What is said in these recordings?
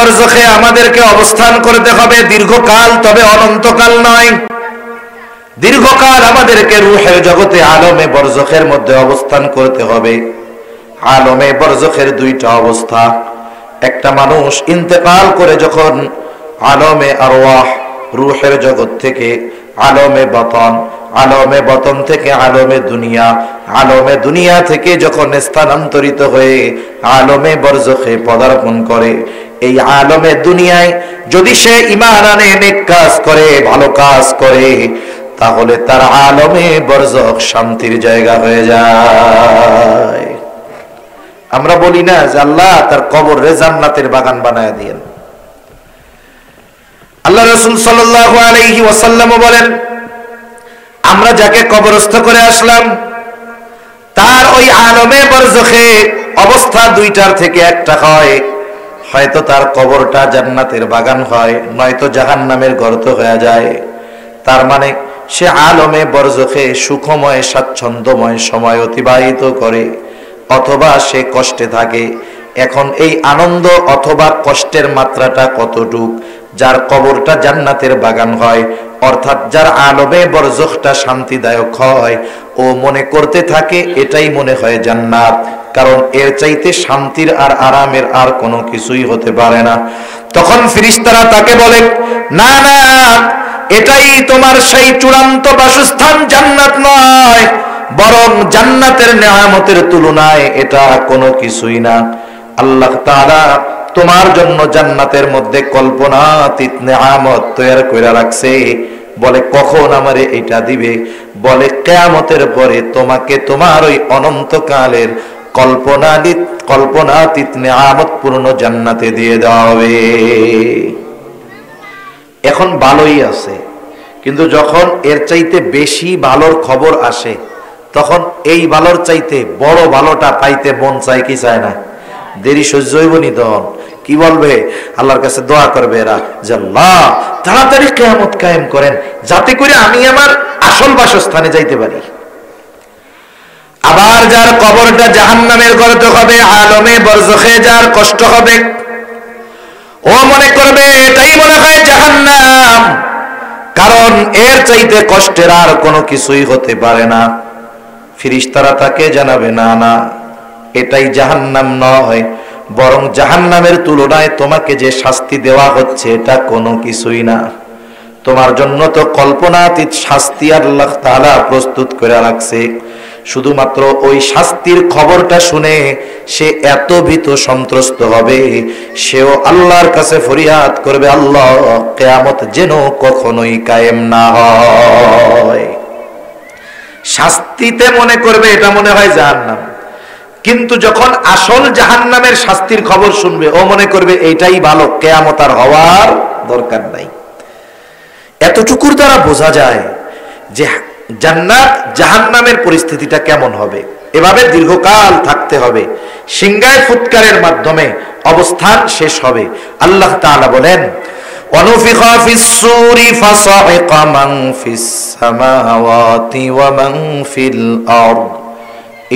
বরজখে আমাদেরকে অবস্থান করতে হবে দীর্ঘকাল, তবে অনন্তকাল নয়। দীর্ঘকাল আমাদেরকে রূহের জগতে আলমে বরজখের মধ্যে অবস্থান করতে হবে। আলমে বরজখের দুইটা অবস্থা। একটা মানুষ ইন্তেকাল করে যখন আলমে আরওয়াহ রূহের জগৎ থেকে আলমে বাতন, আলমে বাতন থেকে আলমে দুনিয়া, আলমে দুনিয়া থেকে যখন স্থানান্তরিত হয়ে আলমে বরজখে পদার্পণ করে, এই আলমে দুনিয়ায় যদি সে ঈমান আনে, নেক কাজ করে, ভালো কাজ করে, তাহলে তার আলমে বরজখ শান্তির জায়গা হয়ে যায়। আমরা বলি না যে আল্লাহ তার কবরে জান্নাতের বাগান বানায় দিয়েন। আল্লাহ রাসূল সাল্লাল্লাহু আলাইহি ওয়াসাল্লাম বলেন, আমরা যাকে কবরস্থ করে আসলাম তার ওই আলমে বরজখে অবস্থা দুইটার থেকে একটা হয়, হয়তো তার কবরটা জান্নাতের বাগান হয়, নয়তো জাহান্নামের গর্ত হয়ে যায়। তার মানে সে আলমে বরজখে সুখময় স্বাচ্ছন্দ্যময় সময় অতিবাহিত করে, অথবা সে কষ্টে থাকে। এখন এই আনন্দ অথবা কষ্টের মাত্রাটা কতটুক? যার কবরটা জান্নাতের বাগান হয়, অর্থাৎ যার আলমে বরজখটা শান্তিদায়ক হয়, ও মনে করতে থাকে এটাই মনে হয় জান্নাত, কারণ এর চাইতে শান্তির আর আরামের আর কোনো কিছুই হতে পারে না। তখন ফেরেশতারা তাকে বলে, না না, এটাই তোমার সেই চূড়ান্ত বাসস্থান, জান্নাত নয়, বরং জান্নাতের নেয়ামতের তুলনায় এটা কোনো কিছুই না। আল্লাহ তাআলা তোমার জন্য জান্নাতের মধ্যে কল্পনাতীত নেয়ামত তৈরি করে রাখছে। বলে, কখন আমারে এটা দিবে? বলে, কিয়ামতের পরে তোমাকে তোমার ওই অনন্তকালের কল্পনাতীত নেয়ামত পূর্ণ জান্নাতে দিয়ে দেওয়া হবে। এখন ভালোই আছে, কিন্তু যখন এর চাইতে বেশি ভালোর খবর আসে, তখন এই ভালোর চাইতে বড় ভালোটা পাইতে মন চায় কি চায় না? দেরি সহ্য হইব নি? তখন কি বলবে? আল্লাহর কাছে দোয়া করবে এরা যে আল্লাহ তাড়াতাড়ি কিয়ামত কায়েম করেন, যাতে করে আমি আমার আসল বাসস্থানে যাইতে পারি। আবার যার কবরটা জাহান্নামের গর্ত হবে, আলমে বরজখে যার কষ্ট হবে, ও মনে করবে এটাই মনে হয় জাহান্নাম, কারণ এর চাইতে কষ্টের আর কোনো কিছুই হতে পারে না। ফেরেশতারা তাকে জানাবে, না না, এটাই জাহান্নাম নয়, বরং জাহান্নামের তুলনায় তোমাকে যে শাস্তি দেওয়া হচ্ছে এটা কোনো কিছুই না। তোমার জন্য তো কল্পনাতীত শাস্তি আল্লাহ তাআলা প্রস্তুত করে রাখছে। শুধুমাত্র ওই শাস্তির খবরটা শুনে সে এত ভীত সন্ত্রস্ত হবে, সেও আল্লাহর কাছে ফরিয়াদ করবে, আল্লাহ কিয়ামত যেন কখনোই কায়েম না হয়। শাস্তিতে মনে করবে এটা মনে হয় জাহান্নাম, কিন্তু যখন আসল জাহান্নামের শাস্তির খবর শুনবে, ও মনে করবে এইটাই ভালো, কিয়ামত আর হওয়ার দরকার নাই। এতটুকুর দ্বারা বোঝা যায় যে জান্নাত জাহান্নামের পরিস্থিতিটা কেমন হবে। এভাবে দীর্ঘকাল থাকতে হবে, সিংহায় ফুৎকারের মাধ্যমে অবস্থান শেষ হবে। আল্লাহ তাআলা বলেন, وَنُفِخَ فِي الصُّورِ فَصَعِقَ مَنْ فِي السَّمَاوَاتِ وَمَنْ فِي الْأَرْضِ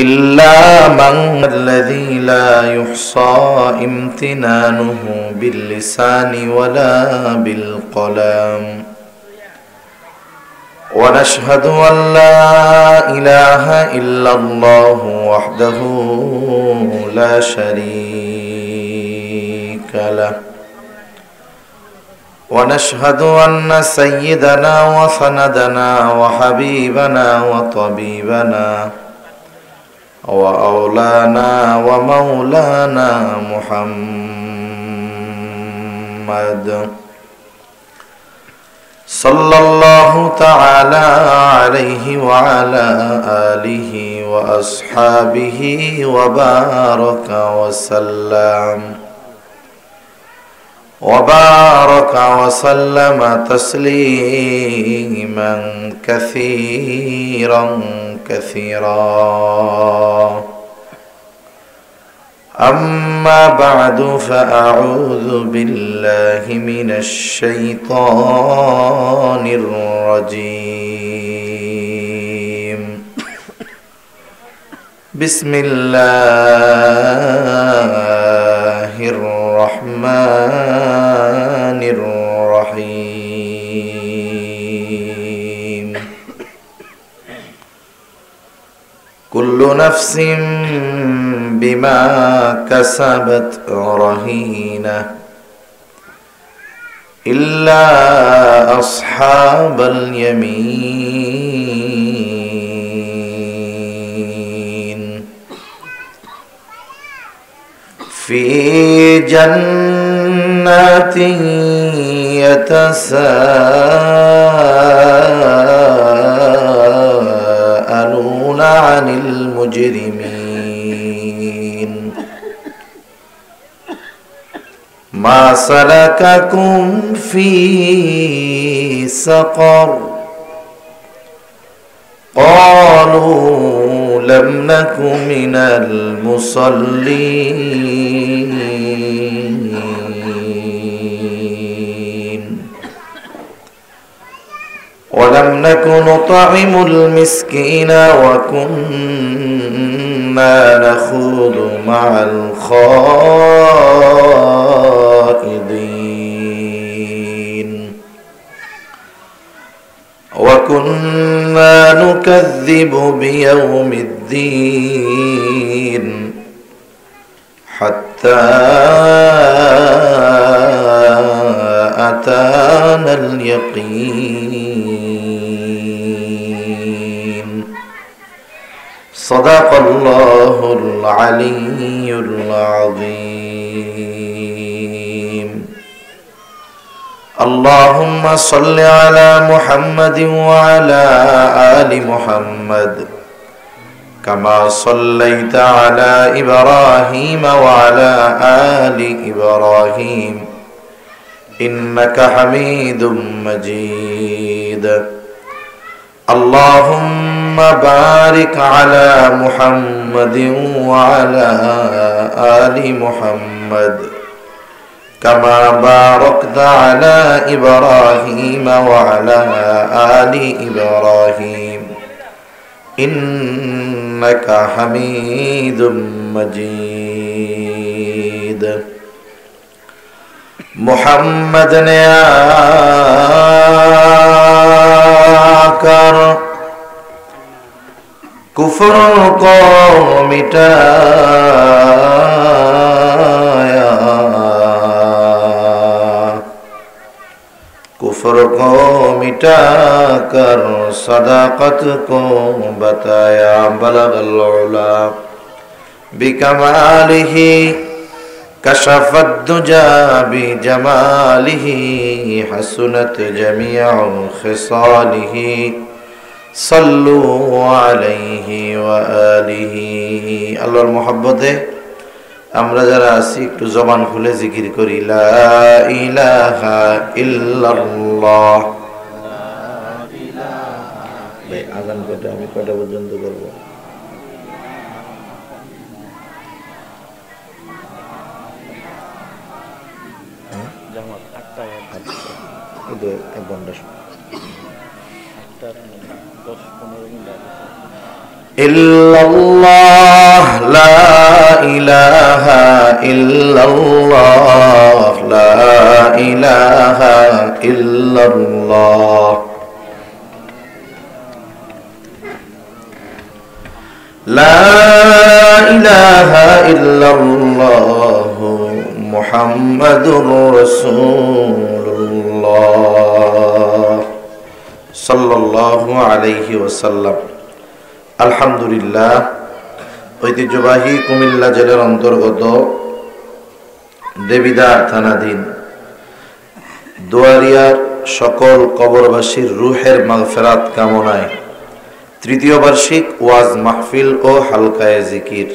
إِلَّا مَنْ الَّذِي لَا يُحْصَى امْتِنَانُهُ بِاللِّسَانِ وَلَا بِالْقَلَمِ ونشهد أن لا إله إلا الله وحده لا شريك له ونشهد أن سيدنا وسندنا وحبيبنا وطبيبنا وأولانا ومولانا محمد صلى الله تعالى عليه وعلى آله وأصحابه وبارك وسلم تسليما كثيرا أما بعد فأعوذ بالله من الشيطان الرجيم بسم الله الرحمن نفس بما كسبت رهينة إلا أصحاب اليمين في جنات يتساءلون عن المجرمين ما سلككم في سقر قالوا لم نك من المصلين ولم نك نطعم المسكين وكنا نخوض مع الخائضين وكنا نكذب بيوم الدين حتى أتانا اليقين صدق الله العلي العظيم اللهم صل على محمد وعلى آل محمد كما صليت على إبراهيم وعلى آل إبراهيم إنك حميد مجيد اللهم بارك على محمد وعلى آل محمد كما باركت على إبراهيم وعلى آل إبراهيم إنك حميد مجيد محمد نے آکر کفر کو مٹایا کفر کو مٹا کر صداقت کو بتایا بلغ العلا بکمالہ كشف الدجى بجماله حسنت جميع خصاله صلوا عليه وآله আল্লাহর মহব্বতে আমরা যারা আছি একটু জবান খুলে জিকির করি লা ইলাহা ইল্লাল্লাহ ভাই আযান কয়টা আমি কয়টা পর্যন্ত করব ইল্লাল্লাহ লা ইলাহা ইল্লাল্লাহ লা ইলাহা ইল্লাল্লাহ লা ইলাহা ইল্লাল্লাহ মুহাম্মাদুর রাসূলুল্লাহ সাল্লাল্লাহু আলাইহি ওয়াসাল্লাম আলহামদুলিল্লাহ ঐতিহ্যবাহী কুমিল্লা জেলার অন্তর্গত দেবিদ্বার থানাধীন দুয়ারিয়ার সকল কবরবাসীর রুহের মাগফিরাত কামনায় তৃতীয় বার্ষিক ওয়াজ মাহফিল ও হালকায়ে জিকির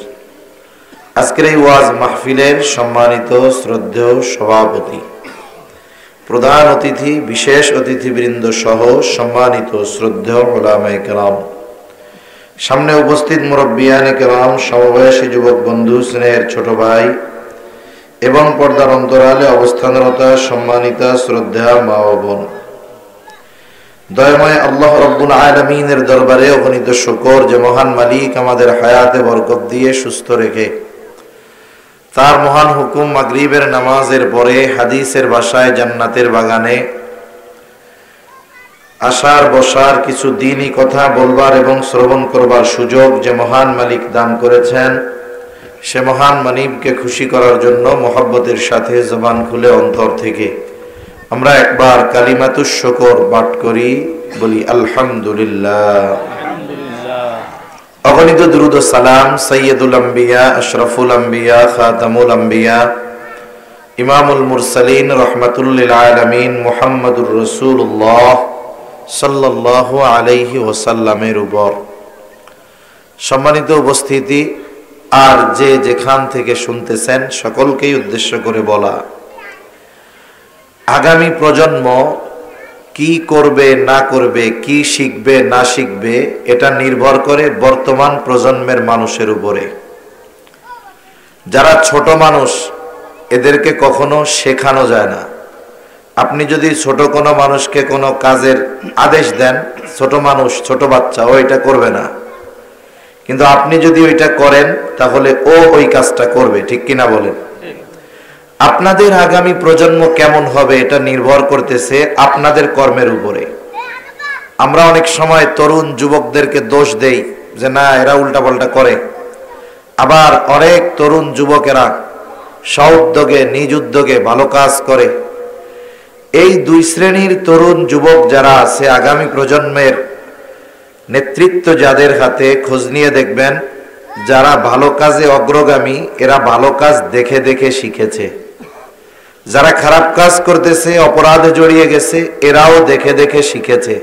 আজকের এই ওয়াজ মাহফিলের সম্মানিত শ্রদ্ধেয় সভাপতি প্রধান অতিথি বিশেষ অতিথিবৃন্দ সহ সম্মানিত শ্রদ্ধেয় উলামায়ে কেরাম সামনে উপস্থিত মুরব্বিয়ানে কেরাম সমবয়সী যুবক বন্ধু স্নেহের ছোট ভাই এবং পর্দার অন্তরালে অবস্থানরত সম্মানিতা শ্রদ্ধা মা ও বোন দয়াময় আল্লাহ রাব্বুল আলামিনের দরবারে অগণিত শুকর যে মহান মালিক আমাদের হায়াতে বরকত দিয়ে সুস্থ রেখে তার মহান হুকুম মাগরিবের নামাজের পরে হাদিসের ভাষায় জান্নাতের বাগানে আসার বসার কিছু দিনই কথা বলবার এবং শ্রবণ করবার সুযোগ যে মহান মালিক দান করেছেন, সে মহান মালিককে খুশি করার জন্য মহব্বতের সাথে জবান খুলে অন্তর থেকে আমরা একবার কালিমাতুশ শুকর পাঠ করি, বলি আলহামদুলিল্লাহ। অগণিত দুরূদ ও সালাম সাইয়্যিদুল আম্বিয়া, আশরাফুল আম্বিয়া, খাতামুল আম্বিয়া, ইমামুল মুরসালিন, রহমাতুল লিল আলামিন মুহাম্মাদুর রাসূলুল্লাহ সাল্লাল্লাহু আলাইহি ওয়াসাল্লামের উপর। সম্মানিত উপস্থিতি, আর যে যেখান থেকে শুনতেছেন সকলকেই উদ্দেশ্য করে বলা, আগামী প্রজন্ম কি করবে না করবে, কি শিখবে না শিখবে, এটা নির্ভর করে বর্তমান প্রজন্মের মানুষের উপরে। যারা ছোট মানুষ, এদেরকে কখনো শেখানো যায় না। আপনি যদি ছোট কোনো মানুষকে কোনো কাজের আদেশ দেন, ছোট মানুষ, ছোট বাচ্চা, ও এটা করবে না, কিন্তু আপনি যদি ওইটা করেন তাহলে ও ওই কাজটা করবে, ঠিক কিনা বলেন? আপনাদের আগামী প্রজন্ম কেমন হবে এটা নির্ভর করতেছে আপনাদের কর্মের উপরে। আমরা অনেক সময় তরুণ যুবকদেরকে দোষ দেই যে না, এরা উল্টাপাল্টা করে। আবার অনেক তরুণ যুবকেরা স্ব-উদ্যোগে, নিজ উদ্যোগে ভালো কাজ করে। এই দুই শ্রেণীর তরুণ যুবক যারা আছে, আগামী প্রজন্মের নেতৃত্ব যাদের হাতে, খোঁজ নিয়ে দেখবেন যারা ভালো কাজে অগ্রগামী, এরা ভালো কাজ দেখে দেখে শিখেছে। যারা খারাপ কাজ করতেছে, অপরাধে জড়িয়ে গেছে, এরাও দেখে দেখে শিখেছে।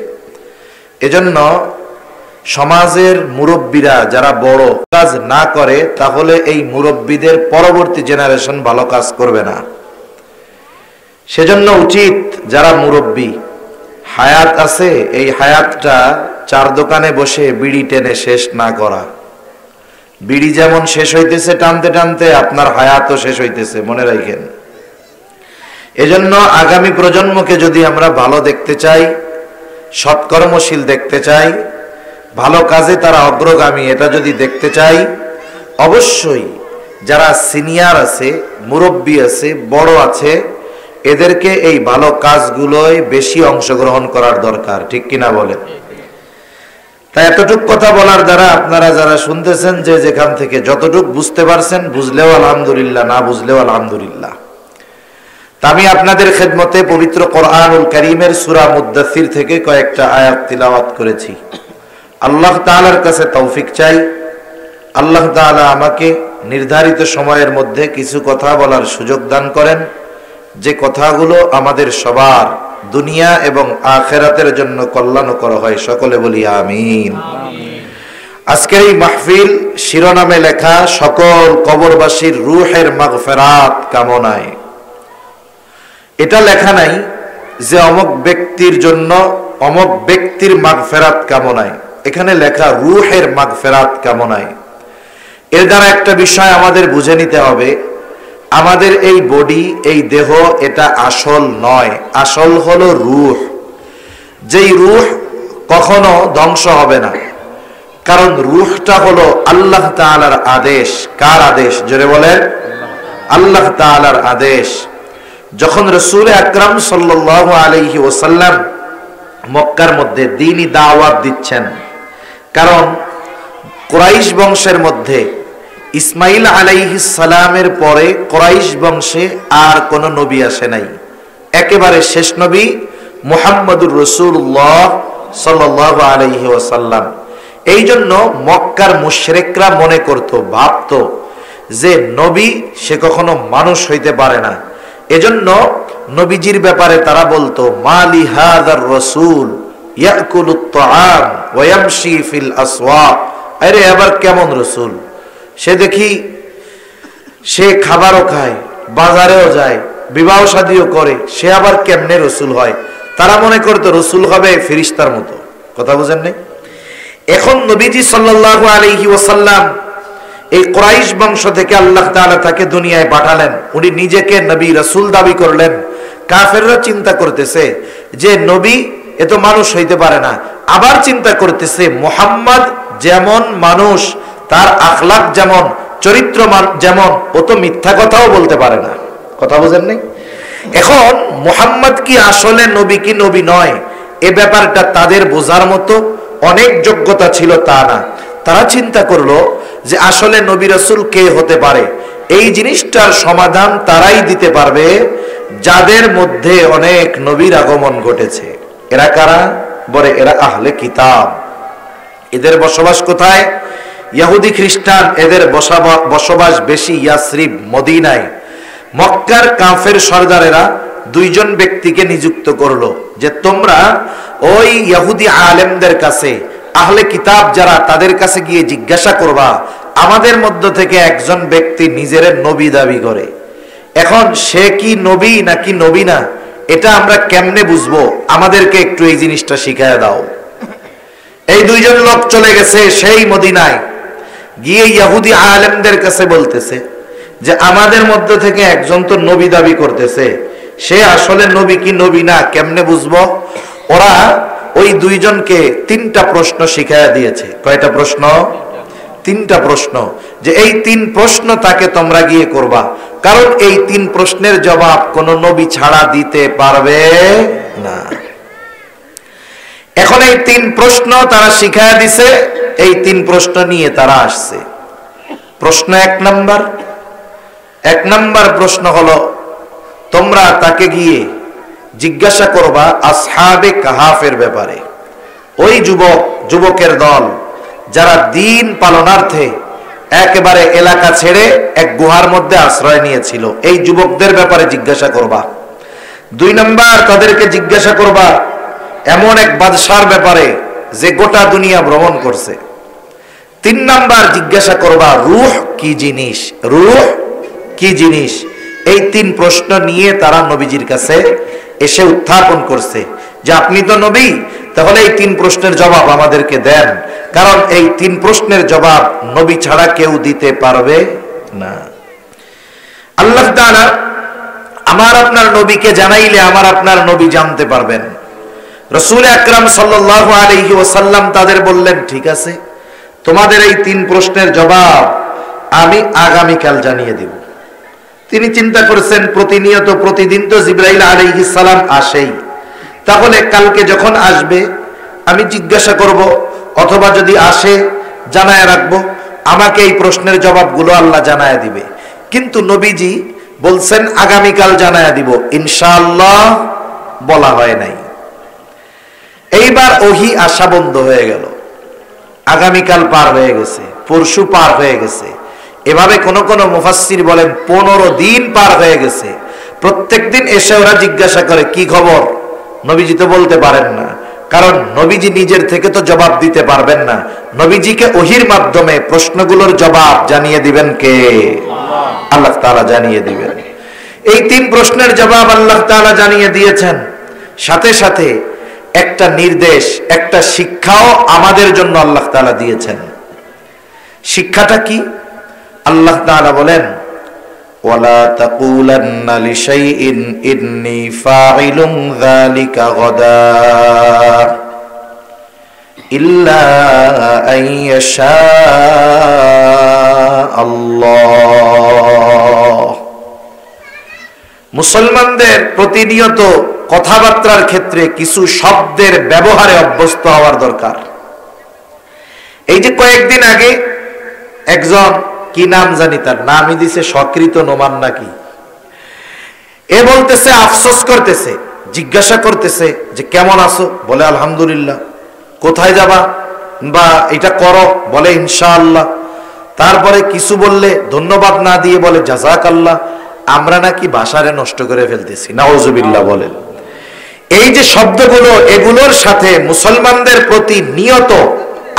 এজন্য সমাজের মুরব্বীরা যারা বড় কাজ না করে, তাহলে এই মুরব্বীদের পরবর্তী জেনারেশন ভালো কাজ করবে না। সেজন্য উচিত যারা মুরব্বী, হায়াত আছে, এই হায়াতটা চার দোকানে বসে বিড়ি টেনে শেষ না করা। বিড়ি যেমন শেষ হইতেছে টানতে টানতে, আপনার হায়াতও শেষ হইতেছে, মনে রাখেন। এজন্য আগামী প্রজন্মকে যদি আমরা ভালো দেখতে চাই, সৎকর্মশীল দেখতে চাই, ভালো কাজে তারা অগ্রগামী, এটা যদি দেখতে চাই, অবশ্যই যারা সিনিয়র আছে, মুরব্বী আছে, বড় আছে, এদেরকে এই ভালো কাজগুলোয় বেশি অংশগ্রহণ করার দরকার, ঠিক কিনা বলেন? তাই এতটুক কথা বলার দ্বারা আপনারা যারা শুনতেছেন, যে যেখান থেকে যতটুক বুঝতে পারছেন, বুঝলেও আলহামদুলিল্লাহ, না বুঝলেও আলহামদুলিল্লাহ। তা আমি আপনাদের খেদমতে পবিত্র কোরআনুল কারীমের সূরা মুদ্দাসসির থেকে কয়েকটা আয়াত তিলাওয়াত করেছি। আল্লাহ তাআলার কাছে তৌফিক চাই, আল্লাহ তাআলা আমাকে নির্ধারিত সময়ের মধ্যে কিছু কথা বলার সুযোগ দান করেন, যে কথাগুলো আমাদের সবার দুনিয়া এবং আখিরাতের জন্য কল্যাণকর হয়। সকলে বলি আমিন। আজকের এই মাহফিল শিরোনামে লেখা সকল কবরবাসীর রূহের মাগফিরাত কামনায়। এটা লেখা নাই যে অমুক ব্যক্তির জন্য অমুক ব্যক্তির মাগফিরাত কামনায়, এখানে লেখা রূহের মাগফিরাত কামনায়। এর দ্বারা একটা বিষয় আমাদের বুঝে নিতে হবে, আমাদের এই বডি, এই দেহ, এটা আসল নয়, আসল হলো রূহ। যেই রূহ কখনো ধ্বংস হবে না, কারণ রূহটা হলো আল্লাহ তাআলার আদেশ। কার আদেশ? জোরে বলেন, আল্লাহ তাআলার আদেশ। যখন রাসূল আকরাম সাল্লাল্লাহু আলাইহি ওয়াসাল্লাম মক্কার মধ্যে দ্বীনি দাওয়াত দিচ্ছেন, কারণ কুরাইশ বংশের মধ্যে ইসমাইল আলাইহিস সালামের পরে কুরাইশ বংশে আর কোন নবী আসে নাই, একেবারে শেষ নবী মুহাম্মদুর রাসূলুল্লাহ সাল্লাল্লাহু আলাইহি ওয়াসাল্লাম। এই জন্য মক্কার মুশরিকরা মনে করত, ভাবত যে নবী সে কখনো মানুষ হইতে পারে না। এজন্য নবীজির ব্যাপারে তারা বলতো, মালি হাযার রাসূল ইয়াকুলুত তাআম ওয়া ইয়ামশি ফিল আসওয়াক। আরে আবার কেমন রাসূল, সে দেখি সে খাবারও খায়, বাজারেও যায়, বিবাহ শাদীও করে, সে আবার কেমনে রাসূল হয়? তারা মনে করতো রাসূল হবে ফেরেশতার মতো। কথা বুঝেন নাই? এখন নবীজি সাল্লাল্লাহু আলাইহি ওয়াসাল্লাম এই কুরাইশ বংশ থেকে আল্লাহ তাআলা তাকে দুনিয়ায় পাঠালেন, উনি নিজেকে নবী রাসূল দাবি করলেন। কাফেররা চিন্তা করতেছে যে নবী এ তো মানুষ হইতে পারে না, আবার চিন্তা করতেছে মুহাম্মদ যেমন মানুষ, তার আখলাক যেমন, চরিত্র যেমন, ও তো মিথ্যা কথাও বলতে পারে না। কথা বুঝেন নাই? এখন মুহাম্মদ কি আসলে নবী কি নবী নয়, এ ব্যাপারটা তাদের বোঝার মতো অনেক যোগ্যতা ছিল তা না। তারা চিন্তা করলো যে আসলে নবী রাসূল কে হতে পারে, এই জিনিসটার সমাধান তারাই দিতে পারবে যাদের মধ্যে অনেক নবীর আগমন ঘটেছে। এরা কারা? বলে এরা আহলে কিতাব। এদের বসবাস কোথায়? ইহুদি খ্রিস্টান, এদের বসবাস বেশি ইয়াসরিব, মদিনায়। মক্কার কাফের সরদারেরা দুইজন ব্যক্তিকে নিযুক্ত করলো যে তোমরা ওই ইহুদি আলেমদের কাছে, আহলে কিতাব যারা, তাদের কাছে গিয়ে জিজ্ঞাসা করবা আমাদের মধ্য থেকে একজন ব্যক্তি নিজের নবী দাবি করে, এখন সে কি নবী নাকি নবী না, এটা আমরা কেমনে বুঝবো? আমাদেরকে একটু এই জিনিসটা শিখায় দাও। এই দুইজন লোক চলে গেছে সেই মদিনায়, গিয়ে ইহুদি আলেমদের কাছে বলতেছে যে আমাদের মধ্য থেকে একজন তো নবী দাবি করতেছে, সে আসলে নবী কি নবী না কেমনে বুঝবো? ওরা ওই দুইজনকে 3টা প্রশ্ন শিখাইয়া দিয়েছে। কয়টা প্রশ্ন? 3টা প্রশ্ন, যে এই 3 প্রশ্ন তাকে তোমরা গিয়ে করবা, কারণ এই 3 প্রশ্নের জবাব কোন নবী ছাড়া দিতে পারবে না। এখন এই 3 প্রশ্ন তারা শিখাইয়া দিছে, এই 3 প্রশ্ন নিয়ে তারা আসছে। প্রশ্ন 1 নম্বর প্রশ্ন হলো, তোমরা তাকে গিয়ে জিজ্ঞাসা করবা আসহাবে কাহাফের ব্যাপারে। ওই যুবকের দল যারা দিন পালনার্থে একেবারে এলাকা ছেড়ে এক গুহার মধ্যে আশ্রয় নিয়েছিল, এই যুবকদের ব্যাপারে জিজ্ঞাসা করবা। 2 নম্বর তাদেরকে জিজ্ঞাসা করবা এমন এক বাদশার ব্যাপারে যে গোটা দুনিয়া ভ্রমণ করছে। 3 নম্বর জিজ্ঞাসা করবা রূহ কি জিনিস, রূহ কি জিনিস। এই 3 প্রশ্ন নিয়ে তারা নবীজির কাছে এসে উত্থাপন করছে যে আপনি তো নবী, তাহলে এই 3 প্রশ্নের জবাব আমাদেরকে দেন, কারণ এই 3 প্রশ্নের জবাব নবী ছাড়া কেউ দিতে পারবে না। আল্লাহ তাআলা আমার আপনার নবীকে জানাইলে আমার আপনার নবী জানতে পারবেন। রাসূল আকরাম সাল্লাল্লাহু আলাইহি ওয়াসাল্লাম তাদের বললেন, ঠিক আছে, তোমাদের এই 3 প্রশ্নের জবাব আমি আগামীকাল জানিয়ে দিব। তিনি চিন্তা করেছেন প্রতিনিয়ত প্রতিদিন তো জিবরাইল আলাইহিস সালাম আসেই, তাহলে কালকে যখন আসবে আমি জিজ্ঞাসা করব, অথবা যদি আসে জানায় রাখবো, আমাকে এই প্রশ্নের জবাবগুলো আল্লাহ জানায় দিবে। কিন্তু নবীজি বলছেন আগামীকাল জানায় দিব, ইনশাআল্লাহ বলা হয় নাই। এইবার ওহী আসা বন্ধ হয়ে গেল। আগামীকাল পার হয়ে গেছে, পরশু পার হয়ে গেছে, এভাবে কোন কোন মুফাসসির বলেন 15 দিন পার হয়ে গেছে। প্রত্যেকদিন এসে ওরা জিজ্ঞাসা করে কি খবর, নবীজি তো বলতে পারেন না, কারণ নবীজি নিজের থেকে তো জবাব দিতে পারবেন না। নবীজিকে ওহীর মাধ্যমে প্রশ্নগুলোর জবাব জানিয়ে দিবেন কে? আল্লাহ তাআলা জানিয়ে দিবেন। এই 3 প্রশ্নের জবাব আল্লাহ তাআলা জানিয়ে দিয়েছেন, সাথে সাথে একটা নির্দেশ, একটা শিক্ষাও আমাদের জন্য আল্লাহ তাআলা দিয়েছেন। শিক্ষাটা কি? আল্লাহ তাআলা বলেন, ওয়ালা তাকুলান্না লিশাইইন ইন্নী ফাইলুন যালিকা গাদা ইল্লা আইয়াশা আল্লাহ। মুসলমানদের প্রতিনিয়ত কথাবার্তার ক্ষেত্রে কিছু শব্দের ব্যবহারে অভ্যস্ত হওয়ার দরকার। এই যে কয়েকদিন আগে একজন, কি নাম জানি, তার নামই দিছে সকৃত নোমান নাকি, এ বলতেছে, আফসোস করতেছে, জিজ্ঞাসা করতেছে যে কেমন আছো, বলে আলহামদুলিল্লাহ। কোথায় যাবা, বা এটা করো, বলে ইনশাআল্লাহ। তারপরে কিছু বললে ধন্যবাদ না দিয়ে বলে জাযাকাল্লাহ। আমরা নাকি ভাষারে নষ্ট করে ফেলতেছি, নাউজুবিল্লাহ বলেন। এই যে শব্দগুলো, এগুলোর সাথে মুসলমানদের প্রতি নিয়ত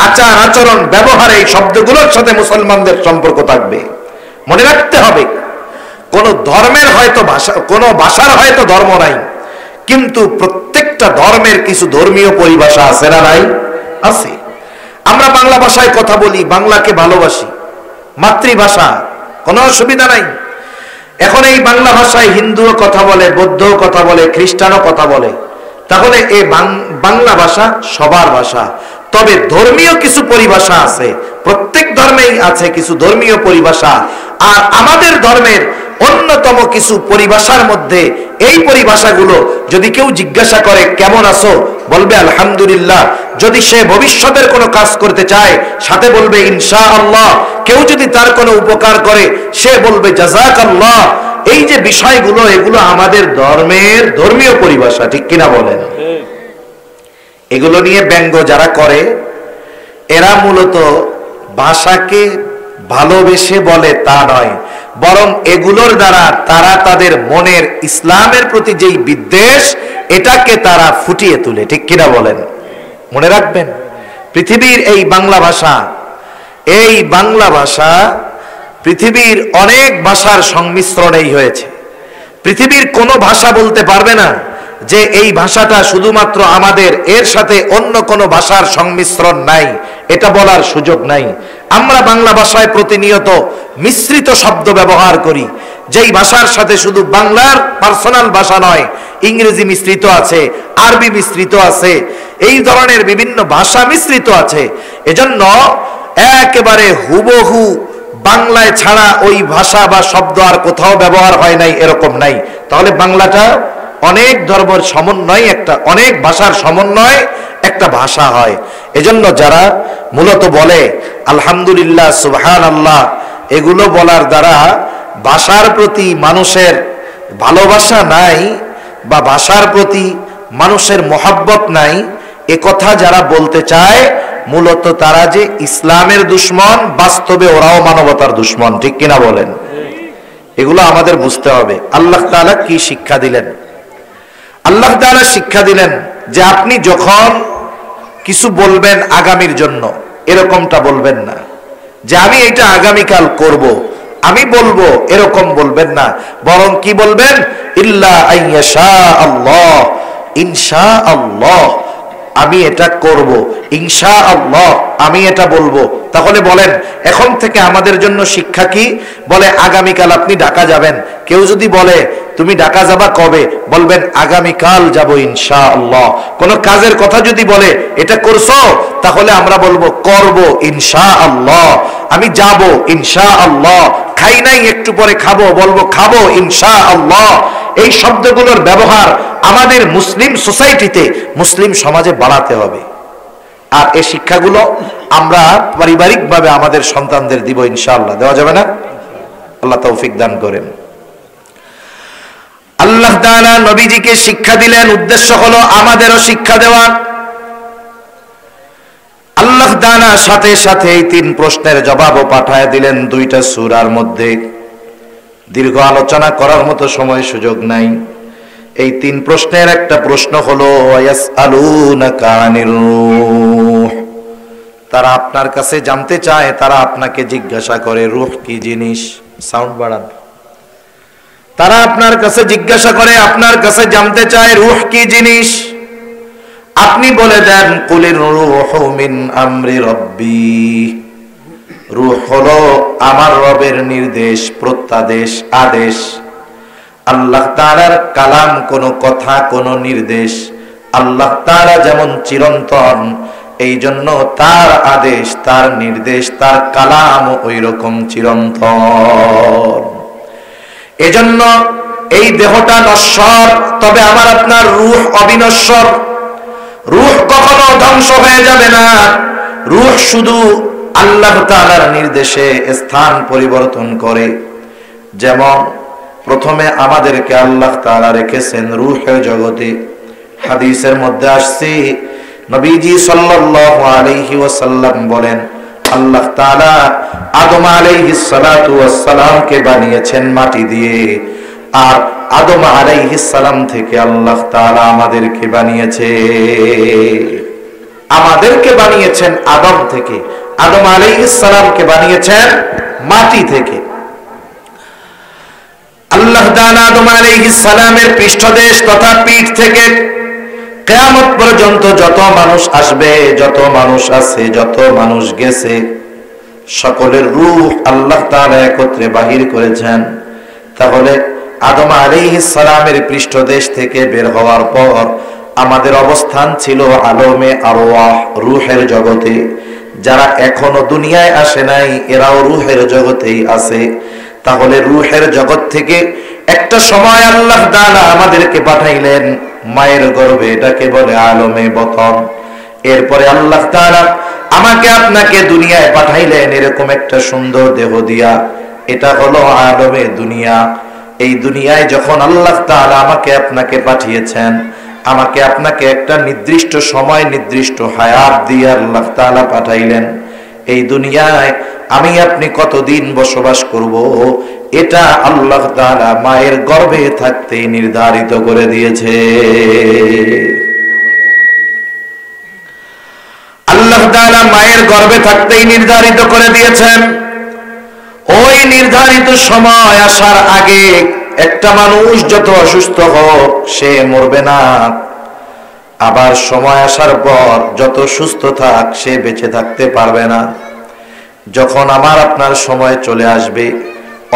আচার আচরণ ব্যবহারে এই শব্দগুলোর সাথে মুসলমানদের সম্পর্ক থাকবে। মনে রাখতে হবে, কোন ধর্মের হয়তো ভাষা, কোন ভাষার হয়তো ধর্ম নাই, কিন্তু প্রত্যেকটা ধর্মের কিছু ধর্মীয় পরিভাষা আছে না নাই? আছে। আমরা বাংলা ভাষায় কথা বলি, বাংলাকে ভালোবাসি, মাতৃভাষা, কোনো অসুবিধা নাই। এখন এই বাংলা ভাষায় হিন্দুও কথা বলে, বৌদ্ধও কথা বলে, খ্রিস্টানও কথা বলে, তাহলে এই বাংলা ভাষা সবার ভাষা। তবে ধর্মীয় কিছু পরিভাষা আছে, প্রত্যেক ধর্মেই আছে কিছু ধর্মীয় পরিভাষা। আর আমাদের ধর্মের অন্যতম কিছু পরিভাষার মধ্যে এই পরিভাষাগুলো যদি কেউ জিজ্ঞাসা করে কেমন আছো, বলবে আলহামদুলিল্লাহ। যদি সে ভবিষ্যতের কোনো কাজ করতে চায়, সাথে বলবে ইনশাআল্লাহ। কেউ যদি তার কোনো উপকার করে, সে বলবে জাযাকাল্লাহ। এই যে বিষয়গুলো, এগুলো আমাদের ধর্মীয় পরিভাষা, ঠিক কিনা বলেন? এগুলো নিয়ে ব্যঙ্গ যারা করে, এরা মূলত ভাষাকে ভালোবেসে বলে তা নয়, বরং এগুলোর দ্বারা তারা তাদের মনের ইসলামের প্রতি যেই বিদ্বেষ, এটাকে তারা ফুটিয়ে তোলে, ঠিক কিনা বলেন? মনে রাখবেন, পৃথিবীর এই বাংলা ভাষা পৃথিবীর অনেক ভাষার সংমিশ্রণেই হয়েছে। পৃথিবীর কোনো ভাষা বলতে পারবে না যে এই ভাষাটা শুধুমাত্র আমাদের, এর সাথে অন্য কোনো ভাষার সংমিশ্রণ নাই, এটা বলার সুযোগ নাই। আমরা বাংলা ভাষায় প্রতিনিয়ত মিশ্রিত শব্দ ব্যবহার করি, যেই ভাষার সাথে শুধু বাংলার পার্সোনাল ভাষা নয়, ইংরেজি মিশ্রিত আছে, আরবি মিশ্রিত আছে, এই ধরনের বিভিন্ন ভাষা মিশ্রিত আছে। এজন্য একেবারে হুবহু বাংলায় ছাড়া ওই ভাষা বা শব্দ আর কোথাও ব্যবহার হয় নাই, এরকম নাই। তাহলে বাংলাটা অনেক ধর্মের সমন্বয়, অনেক ভাষার সমন্বয় একটা ভাষা হয়। এজন্য যারা মূলত বলে আলহামদুলিল্লাহ, সুবহানাল্লাহ, এগুলো বলার দ্বারা ভাষার প্রতি মানুষের ভালোবাসা নাই বা ভাষার প্রতি মানুষের মহব্বত নাই, এ কথা যারা বলতে চায়, মূলত তারা যে ইসলামের দুশমন, বাস্তবে ওরাও মানবতার দুশমন, ঠিক কিনা বলেন? এগুলো আমাদের বুঝতে হবে। আল্লাহ তাআলা কি শিক্ষা দিলেন? আল্লাহ তাআলা শিক্ষা দিলেন যে আপনি যখন কিছু বলবেন আগামীর জন্য, এরকমটা বলবেন না যে আমি এটা আগামীকাল করব, আমি বলবো, এরকম বলবেন না। বরং কি বলবেন? ইল্লা আইয়াশা আল্লাহ, ইনশাআল্লাহ আমি এটা করব, ইনশাআল্লাহ আমি এটা বলবো। তাহলে বলেন, এখন থেকে আমাদের জন্য শিক্ষা কি? বলে আগামীকাল আপনি ঢাকা যাবেন। কেউ যদি বলে তুমি ঢাকা যাবা কবে, বলবেন আগামীকাল যাব ইনশাআল্লাহ। কোন কাজের কথা যদি বলে এটা করছো, তাহলে আমরা বলবো করব ইনশাআল্লাহ, আমি যাব ইনশাআল্লাহ। খাই নাই, একটু পরে খাবো, বলবো খাবো ইনশাআল্লাহ। এই শব্দগুলোর ব্যবহার আমাদের মুসলিম সোসাইটিতে, মুসলিম সমাজে বাড়াতে হবে। আর এই শিক্ষাগুলো আমরা পারিবারিকভাবে আমাদের সন্তানদের দিব ইনশাআল্লাহ। দেওয়া যাবে না? আল্লাহ তৌফিক দান করেন। আল্লাহ তাআলা নবীজিকে শিক্ষা দিলেন, উদ্দেশ্য হলো আমাদেরও শিক্ষা দেওয়া। আল্লাহ তাআলা সাথে সাথে এই 3 প্রশ্নের জবাবও পাঠায় দিলেন 2টা সূরার মধ্যে। দীর্ঘ আলোচনা করার মতো সময় সুযোগ নাই। এই 3 প্রশ্নের একটা প্রশ্ন হলো ইয়াসআলুনাকা আনির রূহ, তারা আপনার কাছে জানতে চায়, তারা আপনাকে জিজ্ঞাসা করে রূহ কি জিনিস। সাউন্ড বাড়ান। তারা আপনার কাছে জিজ্ঞাসা করে, আপনার কাছে জানতে চায় রূহ কি জিনিস। আপনি বলে দেন কুলির রূহু মিন আমরি রব্বি, রূহ হলো আমার রবের নির্দেশ, প্রত্যাদেশ, আদেশ। আল্লাহ তাআলার কালাম, কোনো কথা, কোনো নির্দেশ। আল্লাহ তাআলা যেমন চিরন্তন, এই জন্য তার আদেশ, তার নির্দেশ, তার কালাম ওই রকম চিরন্তন। এজন্য এই দেহটা নশ্বর, তবে আমার আপনার রূহ অবিনশ্বর। রূহ কখনো ধ্বংস হয়ে যাবে না। রূহ শুধু আল্লাহ তাআলার নির্দেশে স্থান পরিবর্তন করে। যেমন প্রথমে আমাদেরকে আল্লাহ তাআলা রেখেছেন রূহের জগতে। হাদিসের মধ্যে আসছে, নবীজি সাল্লাল্লাহু আলাইহি ওয়াসাল্লাম বলেন, আল্লাহ তাআলা আদম আলাইহিস সালাতু ওয়াস সালামকে বানিয়েছেন মাটি দিয়ে, আর আদম আলাইহিস সালাম থেকে আল্লাহ তাআলা আমাদেরকে বানিয়েছেন আদম থেকে। আদম আলাইহিস সালামকে বানিয়েছেন মাটি থেকে। আল্লাহ তাআলা আদম আলাইহিস সালামের পৃষ্ঠদেশ তথা পিঠ থেকে কিয়ামত পর্যন্ত যত মানুষ আসবে, যত মানুষ আছে, যত মানুষ গেছে, সকলের রূহ আল্লাহ তাআলা একত্রে বাহির করেছেন। তাহলে আদম আলাইহিস সালামের পৃষ্ঠদেশ থেকে বের হওয়ার পর আমাদের অবস্থান ছিল আলমে আরওয়াহ, রূহের জগতে। যারা এখনো দুনিয়ায় আসে নাই, এরাও রূহের জগতেই আছে। তাহলে রূহের জগৎ থেকে একটা সময় আল্লাহ তাআলা আমাদেরকে পাঠাইলেন মায়ের গর্ভে, এটাকে বলে আলমে বতন। এরপরে আল্লাহ তাআলা আমাকে আপনাকে দুনিয়ায় পাঠাইলেন এরকম একটা সুন্দর দেহ দিয়া, এটা হলো আলমে দুনিয়া। এই দুনিয়ায় যখন আল্লাহ তাআলা আমাকে আপনাকে পাঠিয়েছেন, আমাকে আপনাকে একটা নির্দিষ্ট সময় নির্দিষ্ট হায়াত দিয়ে আল্লাহ তাআলা পাঠাইলেন। এই দুনিয়ায় আমি আপনি কতদিন বসবাস করব, এটা আল্লাহ তাআলা মায়ের গর্ভে থাকতেই নির্ধারিত করে দিয়েছে। আল্লাহ তাআলা মায়ের গর্ভে থাকতেই নির্ধারিত করে দিয়েছেন। ওই নির্ধারিত সময় আসার আগে একটা মানুষ যত অসুস্থ হোক সে মরবে না, আবার সময় আসার পর যত সুস্থ থাক সে বেঁচে থাকতে পারবে না। যখন আমার আপনার সময় চলে আসবে,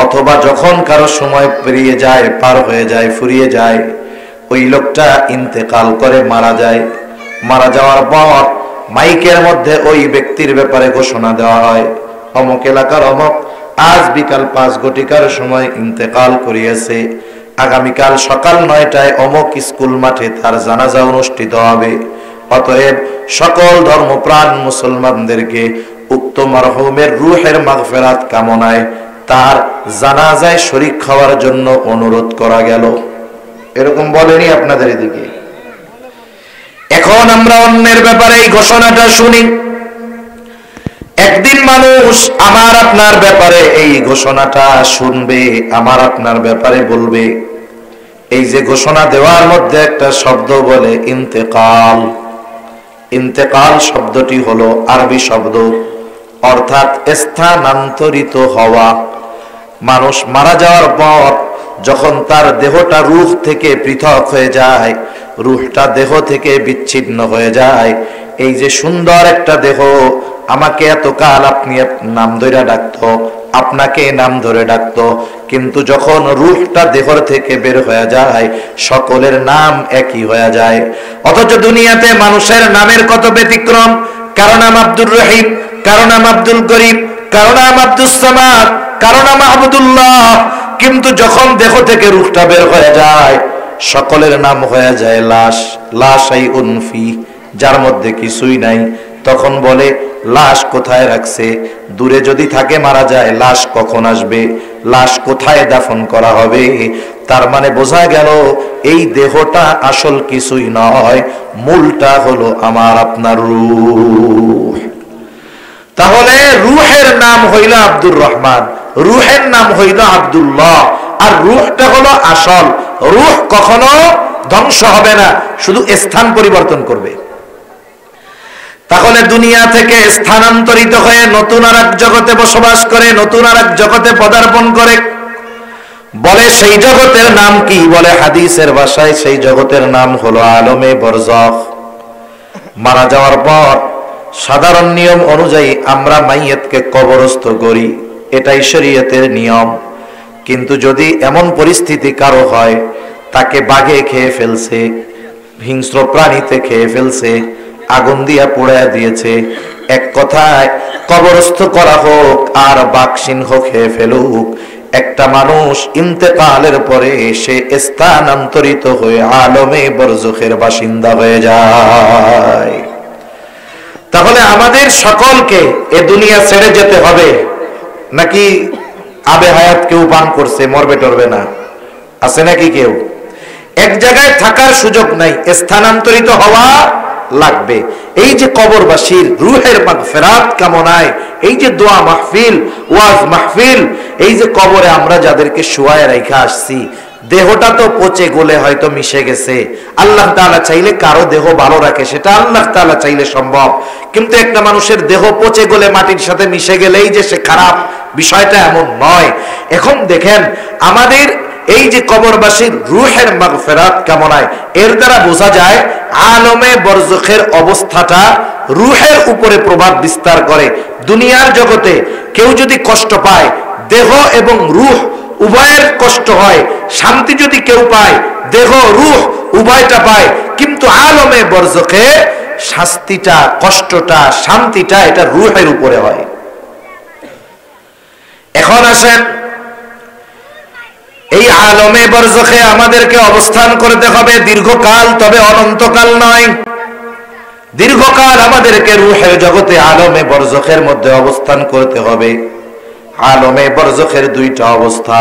অথবা যখন কারো সময় পেরিয়ে যায়, পার হয়ে যায়, ফুরিয়ে যায়, ওই লোকটা ইন্তেকাল করে মারা যায়। মারা যাওয়ার পর মাইকের মধ্যে ওই ব্যক্তির ব্যাপারে ঘোষণা দেওয়া হয়, অমুক এলাকার অমুক আজ বিকাল 5 ঘটিকার সময় ইন্তেকাল করিয়েছে, আগামীকাল সকাল 9টায় অমুক স্কুল মাঠে তার জানাজা অনুষ্ঠিত হবে। অতএব সকল ধর্মপ্রাণ মুসলমানদেরকে উক্ত মরহুমের রূহের মাগফিরাত কামনায় তার জানাজায় শরীক হওয়ার জন্য অনুরোধ করা গেল। এরকম বলেনি আপনাদের এদিকে? এখন আমরা অন্যের ব্যাপারে এই ঘোষণাটা শুনি। একদিন মানুষ আমার আপনার ব্যাপারে এই ঘোষণাটা শুনবে, আমার আপনার ব্যাপারে বলবে। এই যে ঘোষণা দেওয়ার মধ্যে একটা শব্দ বলে ইন্তেকাল। ইন্তেকাল শব্দটি হলো আরবি শব্দ, অর্থাৎ স্থানান্তরিত হওয়া। মানুষ মারা যাওয়ার পর যখন তার দেহটা রূহ থেকে পৃথক হয়ে যায়, রূহটা দেহ থেকে বিচ্ছিন্ন হয়ে যায়, এই যে সুন্দর একটা দেহ, আমাকে এতকাল আপনি নাম ধরে ডাকতো, আপনাকে নাম ধরে ডাকতো, কিন্তু যখন রূহটা দেহর থেকে বের হয়ে যায় সকলের নাম একই হয়ে যায়। অথচ দুনিয়াতে মানুষের নামের কত ব্যতিক্রম। কারো নাম আব্দুর রহিম, কারো নাম আব্দুল করিম, কারো নাম আব্দুস সামাদ, কারো নাম আব্দুল্লাহ, কিন্তু যখন দেহ থেকে রূহটা বের হয়ে যায় সকলের নাম হয়ে যায় লাশ। লাশাই উনফি, যার মধ্যে কিছুই নাই। তখন বলে লাশ কোথায় রাখছে? দূরে যদি থাকে মারা যায়, লাশ কখন আসবে, লাশ কোথায় দাফন করা হবে? তার মানে বোঝা গেল এই দেহটা আসল কিছুই নয়, মূলটা হলো আমার আপনার রূহ। তাহলে রূহের নাম হইল আব্দুর রহমান, রূহের নাম হইল আব্দুল্লাহ, আর রূহটা হলো আসল। রূহ কখনো ধ্বংস হবে না, শুধু স্থান পরিবর্তন করবে। তাহলে দুনিয়া থেকে স্থানান্তরিত হয়ে নতুন আর এক জগতে বসবাস করে, নতুন আর এক জগতে পদার্পণ করে। বলে সেই জগতের নাম কি? বলে হাদিসের ভাষায় সেই জগতের নাম হলো আলমে বরজখ। মারা যাওয়ার পর সাধারণ নিয়ম অনুযায়ী আমরা মাইয়াতকে কবরস্থ করি, এটাই শরীয়তের নিয়ম। কিন্তু যদি এমন পরিস্থিতি কারো হয়, তাকে বাঘে খেয়ে ফেলছে, হিংস্র প্রাণীতে খেয়ে ফেলছে, আগুন দিয়া পোড়ায় দিয়েছে, এক কথায় কবরস্থ করা হোক আর বাঘ সিংহ খেয়ে ফেলুক, একটা মানুষ ইন্তেকালের পরে সে স্থানান্তরিত হয়ে আলমে বরজখের বাসিন্দা হয়ে যায়। তাহলে আমাদের সকলকে এ দুনিয়া ছেড়ে যেতে হবে, নাকি আবে হায়াত কেউ পান করছে, মরবে টরবে না? আছে নাকি কেউ? এক জায়গায় থাকার সুযোগ নাই, স্থানান্তরিত হওয়া লাগবে। এই যে কবরবাসীর রূহের মাগফিরাত কামনায় এই যে দোয়া মাহফিল, ওয়াজ মাহফিল, এই যে কবরে আমরা যাদেরকে শুয়ায় রাখা আসছি, দেহটা তো পচে গলে হয়তো মিশে গেছে। আল্লাহ তাআলা চাইলে কারো দেহ ভালো রাখে, সেটা আল্লাহ তাআলা চাইলে সম্ভব। কিন্তু একটা মানুষের দেহ পচে গলে মাটির সাথে মিশে গেলেই যে সে খারাপ, বিষয়টা এমন নয়। এখন দেখেন আমাদের এই যে কবরবাসীর রূহের মাগফিরাত কামনায়, এর দ্বারা বোঝা যায় আলমে বরজখের অবস্থাটা রূহের উপরে প্রভাব বিস্তার করে। দুনিয়ার জগতে কেউ যদি কষ্ট পায়, দেহ এবং রূহ উভয়ের কষ্ট হয়। শান্তি যদি কেউ পায়, দেহ রূহ উভয়টা পায়। কিন্তু আলমে বরজখে শাস্তিটা, কষ্টটা, শান্তিটা এটা রূহের উপরে হয়। এখন আসেন, এই আলমে বরজখে আমাদেরকে অবস্থান করতে হবে দীর্ঘকাল, তবে অনন্তকাল নয়। দীর্ঘকাল আমাদেরকে রূহের জগতে আলমে বরজখের মধ্যে অবস্থান করতে হবে। আলমে বরজখের দুইটা অবস্থা।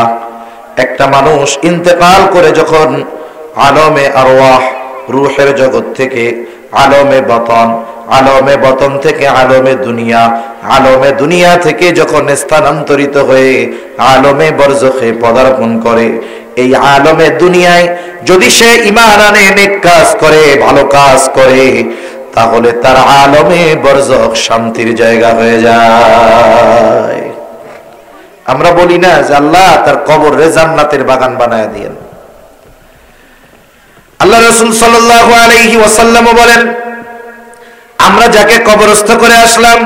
একটা মানুষ ইন্তেকাল করে যখন আলমে আরওয়াহ রূহের জগৎ থেকে আলমে বাতন, আলমে বাতন থেকে আলমে দুনিয়া, আলমে দুনিয়া থেকে যখন স্থানান্তরিত হয়ে আলমে বরজখে পদার্পণ করে, এই আলমে দুনিয়ায় যদি সে ঈমান আনে, নেক কাজ করে, ভালো কাজ করে, তাহলে তার আলমে বরজখ শান্তির জায়গা হয়ে যায়। আমরা বলি না যে আল্লাহ তার কবরে জান্নাতের বাগান বানায় দিয়েন। আল্লাহ রাসূল সাল্লাল্লাহু আলাইহি ওয়াসাল্লাম বলেন, আমরা যাকে কবরস্থ করে আসলাম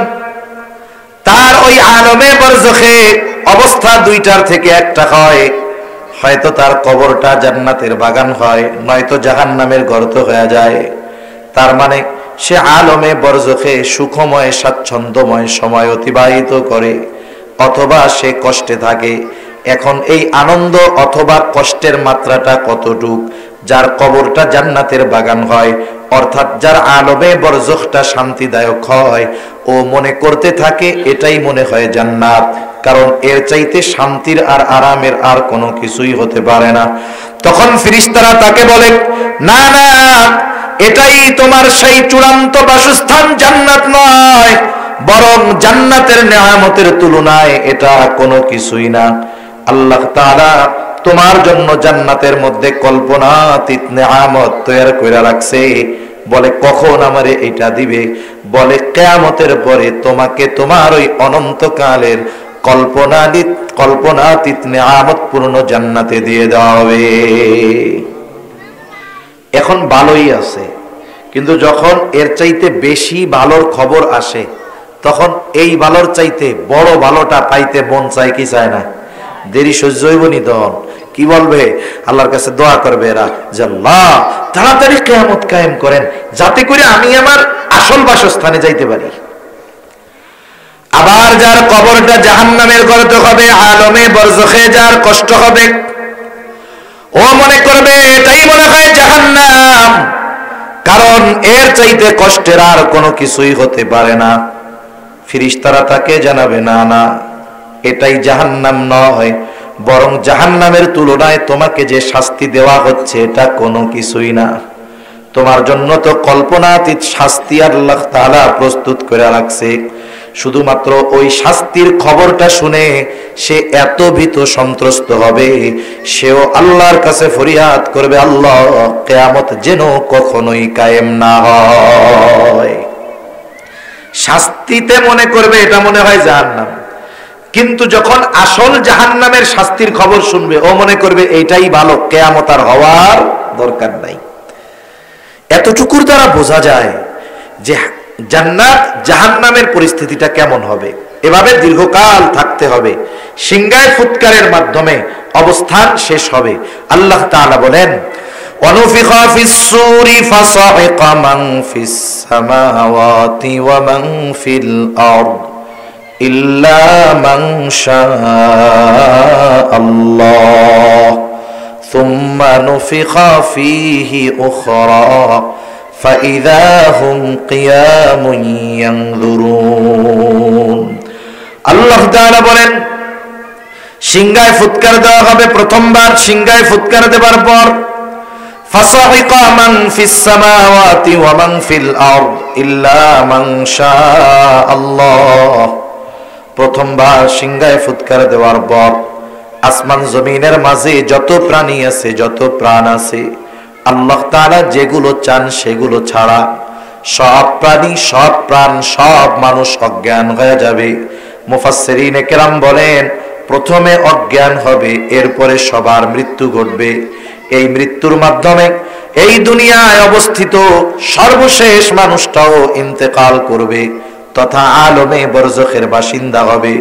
তার ওই আলমে বরজখে অবস্থা দুইটার থেকে একটা হয়। হয়তো তার কবরটা জান্নাতের বাগান হয়, নয়তো জাহান্নামের গর্ত হয়ে যায়। তার মানে সে আলমে বরজখে সুখময় স্বাচ্ছন্দ্যময় সময় অতিবাহিত করে, অথবা সে কষ্টে থাকে। এখন এই আনন্দ অথবা কষ্টের মাত্রাটা কতটুক? যার কবরটা জান্নাতের বাগান হয়, অর্থাৎ যার আলমে বরজখটা শান্তিদায়ক হয়, ও মনে করতে থাকে এটাই মনে হয় জান্নাত, কারণ এর চাইতে শান্তির আর আরামের আর কোনো কিছুই হতে পারে না। তখন ফেরেশতারা তাকে বলে, না না, এটাই তোমার সেই চূড়ান্ত বাসস্থান, জান্নাত নয়, বরং জান্নাতের নেয়ামতের তুলনায় এটা কোনো কিছুই না। আল্লাহ তাআলা তোমার জন্য জান্নাতের মধ্যে কল্পনাতীত নেয়ামত তৈরি করে রাখছে। বলে কখন আমারে এটা দিবে? বলে কিয়ামতের পরে তোমাকে তোমার ওই অনন্তকালের কল্পনাতীত নেয়ামত পূর্ণ জান্নাতে দিয়ে দেওয়া হবে। এখন ভালোই আছে, কিন্তু যখন এর চাইতে বেশি ভালোর খবর আসে, তখন এই ভালোর চাইতে বড় ভালোটা পাইতে মন চায় কি চায় না? দেরি সহ্য হইব নি? তখন কি বলবে? আল্লাহর কাছে দোয়া করবে এরা যে আল্লাহ তাড়াতাড়ি কিয়ামত কায়েম করেন, যাতে করে আমি আমার আসল বাসস্থানে যাইতে পারি। আবার যার কবরটা জাহান্নামের গর্ত হবে, আলমে বরজখে যার কষ্ট হবে, ও মনে করবে এটাই মনে হয় জাহান্নাম, কারণ এর চাইতে কষ্টের আর কোনো কিছুই হতে পারে না। ফেরেশতারা তাকে জানাবে, না না, এটাই জাহান্নাম নয়, বরং জাহান্নামের তুলনায় তোমাকে যে শাস্তি দেওয়া হচ্ছে এটা কোনো কিছুই না। তোমার জন্য তো কল্পনাতীত শাস্তি আল্লাহ তাআলা প্রস্তুত করে রাখছে। শুধুমাত্র ওই শাস্তির খবরটা শুনে সে এত ভীত সন্ত্রস্ত হবে, সেও আল্লাহর কাছে ফরিয়াদ করবে, আল্লাহ কিয়ামত যেন কখনোই কায়েম না হয়। শাস্তিতে মনে করবে এটা মনে হয় জাহান্নাম, কিন্তু যখন আসল জাহান্নামের শাস্তির খবর শুনবে ও মনে করবে এইটাই ভালো, কিয়ামত আর হওয়ার দরকার নাই। এতটুকুর দ্বারা বোঝা যায় যে জান্নাত জাহান্নামের পরিস্থিতিটা কেমন হবে। এভাবে দীর্ঘকাল থাকতে হবে, সিংহায় ফুৎকারের মাধ্যমে অবস্থান শেষ হবে। আল্লাহ তাআলা বলেন, ওয়ানুফিখা ফিস-সূরি ফাসাইকা মান ফিস-সামাওয়াতি ওয়া মান ফিল আরদ ইল্লা মান শাআল্লাহ সুম্মা নুফিখা ফীহি উখরা فَإِذَا هُمْ قِيَامٌ يَنظُرُونَ। আল্লাহ তাআলা বলেন, সিংহায় ফুৎকার দেওয়া হবে। প্রথমবার সিংহায় ফুৎকার দেবার পর ফাসাইকা মান ফিস সামাওয়াতি ওয়া মান ফিল আরদ ইল্লা মান শাআল্লাহ। প্রথমবার সিংহায় ফুৎকার দেওয়ার পর আসমান জমিনের মাঝে যত প্রাণী আছে, যত প্রাণ আছে, আল্লাহ তাআলা যেগুলো চান সেগুলো ছাড়া সব প্রাণী, সব প্রাণ, সব মানুষ অজ্ঞান হয়ে যাবে। মুফাসসিরিনে কেরাম বলেন, প্রথমে অজ্ঞান হবে, এরপরে সবার মৃত্যু ঘটবে। এই মৃত্যুর মাধ্যমে এই দুনিয়ায় অবস্থিত সর্বশেষ মানুষটাও ইন্তেকাল করবে তথা আলমে বরজখের বাসিন্দা হবে।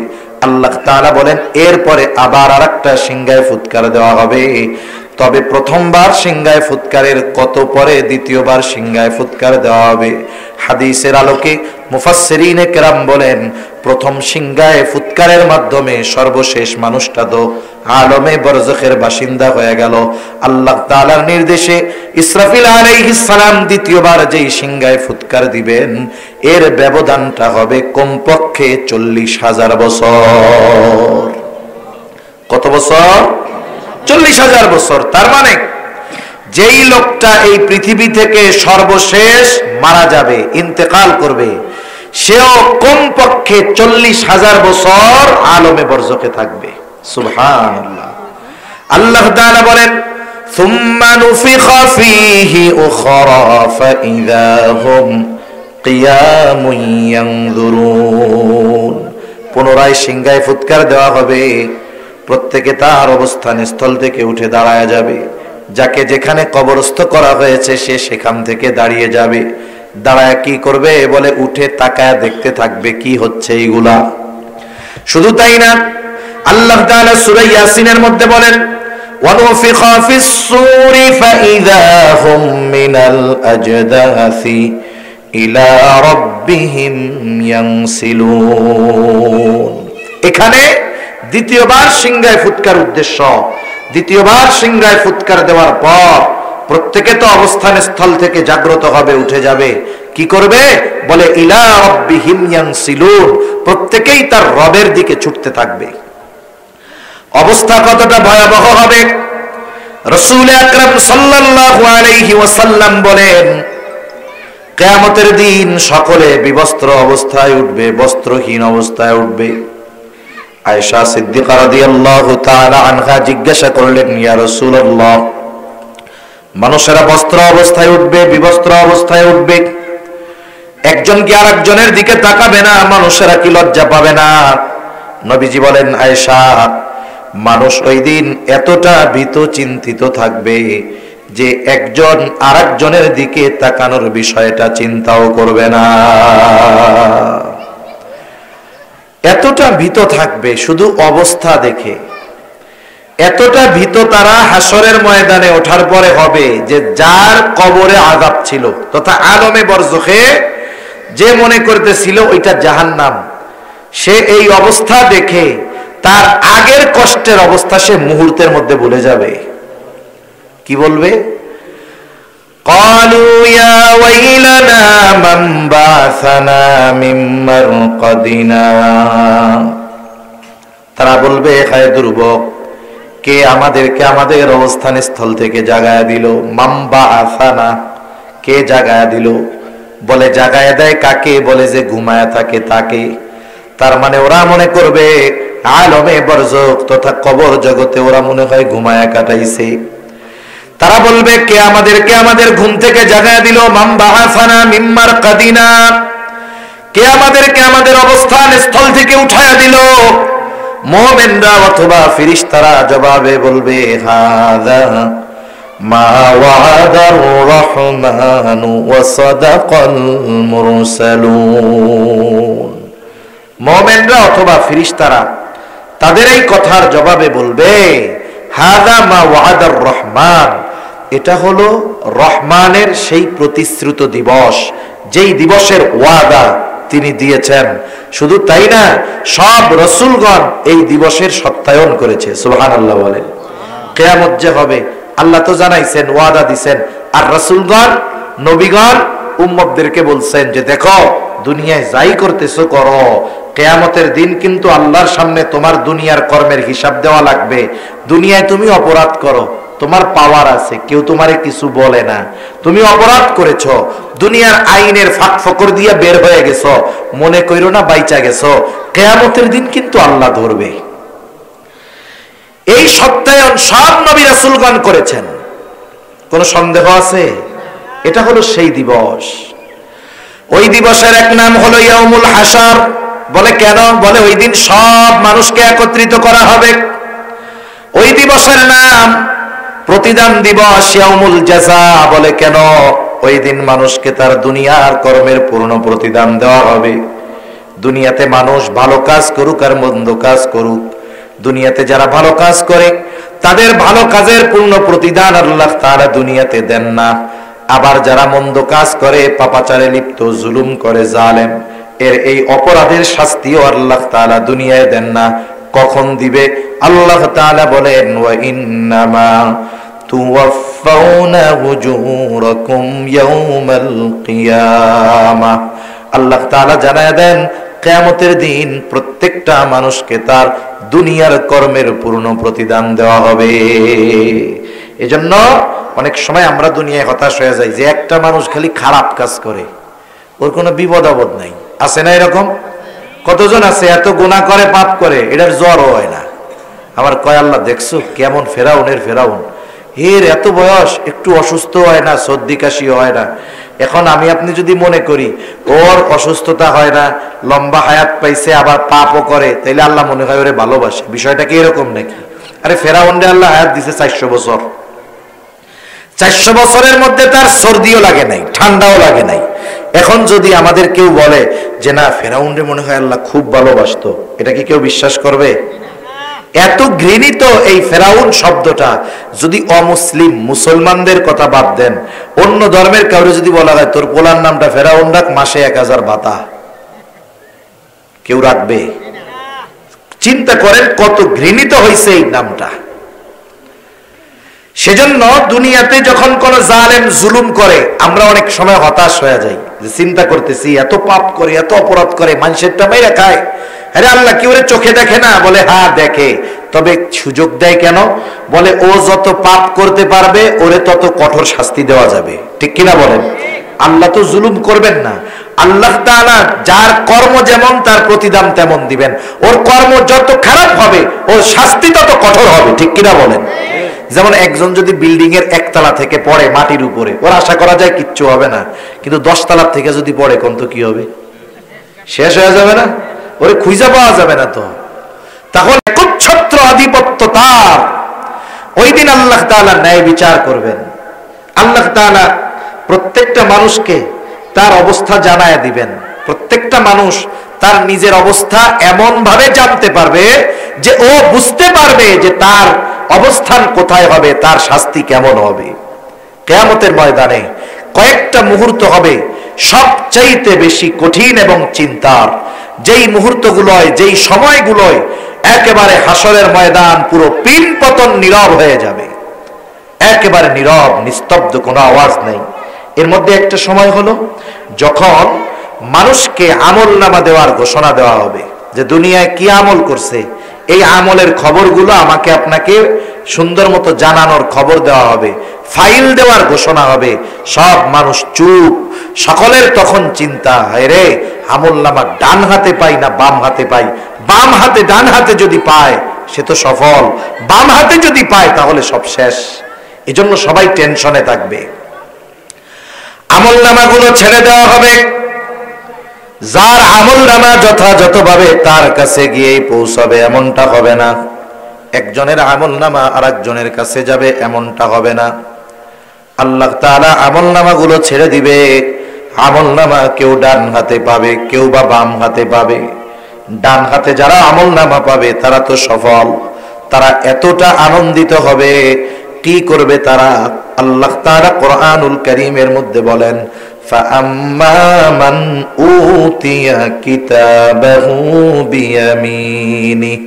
আল্লাহ তাআলা বলেন, এরপরে আবার আরেকটা সিংহায় ফুৎকার দেওয়া হবে। তবে প্রথমবার সিংহায় ফুৎকারের কত পরে দ্বিতীয়বার সিংহায় ফুৎকার দেওয়া হবে। হাদিসের আলোকে মুফাসসিরিনে কেরাম বলেন, প্রথম সিংহায় ফুৎকারের মাধ্যমে সর্বশেষ মানুষটা তো আলমে বরজখের বাসিন্দা হয়ে গেল। আল্লাহ তাআলার নির্দেশে ইসরাফিল আলাইহিস সালাম দ্বিতীয়বার যেই সিংহায় ফুৎকার দিবেন, এর ব্যবধানটা হবে কমপক্ষে 40,000 বছর। কত বছর? 40,000 বছর। তার মানে যেই লোকটা এই পৃথিবী থেকে সর্বশেষ মারা যাবে, ইন্তেকাল করবে, সেও কমপক্ষে 40,000 বছর আলমে বরজখে থাকবে। সুবহানাল্লাহ। আল্লাহ তাআলা বলেন, সুম্মা নুফিখা ফীহি উখরা ফাইযা হুম কিয়ামুন ইয়ানজুরুন। পুনরায় সিংহায় ফুৎকার দেওয়া হবে, প্রত্যেকে তার অবস্থান স্থল থেকে উঠে দাঁড়ায় যাবে। যাকে যেখানে কবরস্থ করা হয়েছে সে সেখান থেকে দাঁড়িয়ে যাবে। দাঁড়ায় কি করবে? বলে উঠে তাকায় দেখতে থাকবে কি হচ্ছে এইগুলা। শুধু তাই না, আল্লাহ তাআলা সূরা ইয়াসিনের মধ্যে বলেন, ওয়ানুফিখা ফিস-সূরি ফাইযা হুম মিনাল আজদাসি ইলা রাব্বিহিম ইয়ানসিলুন। এখানে দ্বিতীয়বার সিংহায় ফুৎকার উদ্দেশ্য। দ্বিতীয়বার সিংহায় ফুৎকার দেওয়ার পর প্রত্যেকে তো অবস্থান স্থল থেকে জাগ্রত হবে, উঠে যাবে। কি করবে? বলে ইলা রাব্বিহিম ইয়ানসিলুন, প্রত্যেকেই তার রবের দিকে ছুটতে থাকবে। অবস্থা কতটা ভয়াবহ হবে! রাসূল আকরাম সাল্লাল্লাহু আলাইহি ওয়াসাল্লাম বলেন, কিয়ামতের দিন সকলে বিবস্ত্র অবস্থায় উঠবে, বস্ত্রহীন অবস্থায় উঠবে। আয়েশা সিদ্দিকা রাদিয়াল্লাহু তাআলা আনহা জিজ্ঞাসা করলেন, ইয়া রাসূলুল্লাহ, মানুষেরা বস্ত্র অবস্থায় উঠবে, বিবস্ত্র অবস্থায় উঠবে, একজন কি আরেকজনের দিকে তাকাবে না? মানুষেরা কি লজ্জা পাবে না? নবীজি বলেন, আয়েশা, মানুষ ওই দিন এতটা ভীত চিন্তিত থাকবে যে একজন আরেকজনের দিকে তাকানোর বিষয়টা চিন্তাও করবে না। এতটা ভীত থাকবে শুধু অবস্থা দেখে। এতটা ভীত তারা হাসরের ময়দানে ওঠার পরে হবে যে যার কবরে আযাব ছিল তথা আলমে বরজখে যে মনে করতেছিল ওইটা জাহান্নাম, সে এই অবস্থা দেখে তার আগের কষ্টের অবস্থা সে মুহূর্তের মধ্যে ভুলে যাবে। কি বলবে? ক্বালু ইয়া ওয়াইলানা মান বাসানা মিন মারকাদিনা। তারা বলবে, হায় দুর্ভোগ, কে আমাদেরকে আমাদের অবস্থান স্থল থেকে জাগায়া দিল? মান বাসানা, কে জাগায়া দিল? বলে জাগায়া দেয় কাকে? বলে যে ঘুমায়া থাকে তাকে। তার মানে ওরা মনে করবে আলমে বরজখ তথা কবর জগতে ওরা মনে হয় ঘুমায়া কাটাইছে। তারা বলবে, কে আমাদেরকে আমাদের ঘুম থেকে জাগায়া দিল? মান বাসানা মিন মারকাদিনা, কে আমাদেরকে আমাদের অবস্থান স্থল থেকে উঠায়া দিল? মুমিনরা অথবা ফেরেশতারা জবাবে বলবে, হাযা মা ওয়াদার রহমানু ওয়া সাদাকাল মুরসালুন। মুমিনরা অথবা ফেরেশতারা তাদের এই কথার জবাবে বলবে, হাযা মা ওয়াদার রহমান, এটা হলো রহমানের সেই প্রতিশ্রুত দিবস, যেই দিবসের ওয়াদা তিনি দিয়েছেন। শুধু তাই না, সব রাসূলগণ এই দিবসের সত্যায়ন করেছে। সুবহানাল্লাহ বলেন। কিয়ামত যে হবে আল্লাহ তো জানাইছেন, ওয়াদা দিবেন, আর রাসূলগণ নবীগণ উম্মতদেরকে বলছেন যে দেখো দুনিয়ায় যাই করতেছো করো, কিয়ামতের দিন কিন্তু আল্লাহর সামনে তোমার দুনিয়ার কর্মের হিসাব দেওয়া লাগবে। দুনিয়ায় তুমি অপরাধ করো, তোমার পাওয়ার আছে, কেউ তোমারে কিছু বলে না, তুমি অপরাধ করেছো, দুনিয়ার আইনের ফাঁক ফকর দিয়ে বের হয়ে গেছো, মনে কইরো না বাইচা গেছো, কিয়ামতের দিন কিন্তু আল্লাহ ধরবে। এই সত্যায়ন সব নবী রাসূলগণ করেছেন, কোনো সন্দেহ আছে? এটা হলো সেই দিবস। ওই দিবসের এক নাম হলো ইয়াউমুল হাসর। বলে কেন? বলে ওই দিন সব মানুষকে একত্রিত করা হবে। ওই দিবসের নাম প্রতিদান দিবস, ইয়াউমুল জাযা। বলে কেন? ওই দিন মানুষকে তার দুনিয়ার কর্মের পূর্ণ প্রতিদান দেওয়া হবে। দুনিয়াতে মানুষ ভালো কাজ করুক আর মন্দ কাজ করুক, দুনিয়াতে যারা ভালো কাজ করে তাদের ভালো কাজের পূর্ণ প্রতিদান আল্লাহ তাআলা দুনিয়াতে দেন না। আবার যারা মন্দ কাজ করে, পাপাচারে লিপ্ত, জুলুম করে, জালেম, এর এই অপরাধের শাস্তিও আল্লাহ তাআলা দুনিয়ায় দেন না। কখন দিবে? আল্লাহ তাআলা বলেন, ওয়া ইন্নামা তুওয়াফাউনা উজুরাকুম ইয়াউমাল কিয়ামাহ। আল্লাহ তাআলা জানায় দেন, কিয়ামতের দিন প্রত্যেকটা মানুষকে তার দুনিয়ার কর্মের পূর্ণ প্রতিদান দেওয়া হবে। এজন্য অনেক সময় আমরা দুনিয়ায় হতাশ হয়ে যাই যে একটা মানুষ খালি খারাপ কাজ করে, ওর কোনো বিপদ আপদ নাই। আছে না এরকম? কতজন আছে এত গুনাহ করে, পাপ করে, এটার জ্বরও হয় না। আমার কয় আল্লাহ দেখছো কেমন ফেরাউনের ফেরাউন, এর এত বয়স একটু অসুস্থ হয় না, সর্দি কাশি হয় না। এখন আমি আপনি যদি মনে করি ওর অসুস্থতা হয় না, লম্বা হায়াত পাইছে, আবার পাপও করে, তাইলে আল্লাহ মনে হয় ওরে ভালোবাসে। বিষয়টা কি এরকম নাকি? আরে ফেরাউনরে আল্লাহ হায়াত দিছে 400 বছর। 400 বছরের মধ্যে তার সর্দিও লাগে নাই, ঠান্ডাও লাগে নাই। এখন যদি আমাদের কেউ বলে যে না ফেরাউনরে মনে হয় আল্লাহ খুব ভালোবাসতো, এটা কি কেউ বিশ্বাস করবে? এত ঘৃণিত এই ফেরাউন শব্দটা যদি অমুসলিম মুসলমানদের কথা বাদ দেন, অন্য ধর্মের কাউরে যদি বলা হয় তোর পোলার নামটা ফেরাউন রাখ, মাসে 1000 ভাতা, কেউ রাখবে? চিন্তা করেন কত ঘৃণিত হয়েছে এই নামটা। সেজন্য দুনিয়াতে যখন কোন জালেম জুলুম করে আমরা অনেক সময় হতাশ হয়ে যাই, যে চিন্তা করতেছি এত পাপ করে, এত অপরাধ করে, মানুষেরটা মেরে খায়। আরে আল্লাহ কি ওরে চোখে দেখে না? বলে হ্যাঁ দেখে, তবে সুযোগ দেয় কেন? বলে ও যত পাপ করতে পারবে ওরে তত কঠোর শাস্তি দেওয়া যাবে। ঠিক কিনা বলেন? আল্লাহ তো জুলুম করবেন না। আল্লাহ তাআলা যার কর্ম যেমন তার প্রতিদান তেমন দিবেন। ওর কর্ম যত খারাপ হবে ওর শাস্তি তত কঠোর হবে। ঠিক কিনা বলেন? যেমন একজন যদি বিল্ডিং এর 1 তলা থেকে পড়ে মাটির উপরে, ওর আশা করা যায় কিচ্ছু হবে না, কিন্তু 10 তলার থেকে যদি পড়ে কোন তো কি হবে? শেষ হয়ে যাবে না? ওরে খুঁজে পাওয়া যাবে না। তো তখন একচ্ছত্র আধিপত্য তার। ওই দিন আল্লাহ তাআলা ন্যায় বিচার করবেন। আল্লাহ তাআলা প্রত্যেকটা মানুষকে তার অবস্থা জানায় দিবেন। প্রত্যেকটা মানুষ তার নিজের অবস্থা এমন ভাবে জানতে পারবে যে ও বুঝতে পারবে যে তার অবস্থান কোথায় হবে, তার শাস্তি কেমন হবে। কিয়ামতের ময়দানে কয়েকটা মুহূর্ত হবে সবচাইতে বেশি কঠিন এবং চিন্তার। যেই মুহূর্তগুলোয়, যেই সময়গুলোয় একেবারে হাসরের ময়দান পুরো পিন পতন নীরব হয়ে যাবে, একেবারে নীরব, নিস্তব্ধ, কোনো আওয়াজ নেই। এর মধ্যে একটা সময় হলো যখন মানুষকে আমলনামা দেওয়ার ঘোষণা দেওয়া হবে, যে দুনিয়ায় কি আমল করছে এই আমলের খবরগুলো আমাকে আপনাকে সুন্দর মতো জানানোর খবর দেওয়া হবে, ফাইল দেওয়ার ঘোষণা হবে। সব মানুষ চুপ। সকলের তখন চিন্তা, হায় রে আমলনামা ডান হাতে পাই না বাম হাতে পাই, বাম হাতে ডান হাতে যদি পায় সে তো সফল, বাম হাতে যদি পায় তাহলে সব শেষ। এজন্য সবাই টেনশনে থাকবে। আমলনামাগুলো ছেড়ে দেওয়া হবে। যার আমলনামা যথাযথভাবে তার কাছে গিয়েই পৌঁছাবে এমনটা হবে না। একজনের আমলনামা আরেকজনের কাছে যাবে এমনটা হবে না। আল্লাহ তাআলা আমলনামাগুলো ছেড়ে দিবে। আমলনামা কেউ ডান হাতে পাবে, কেউ বা বাম হাতে পাবে। ডান হাতে যারা আমলনামা পাবে তারা তো সফল, তারা এতটা আনন্দিত হবে, কি করবে তারা? আল্লাহ তাআলা কোরআনুল কারীমের মধ্যে বলেন, فَأَمَّا مَنْ أُوتِيَ كِتَابَهُ بِيَمِينِهِ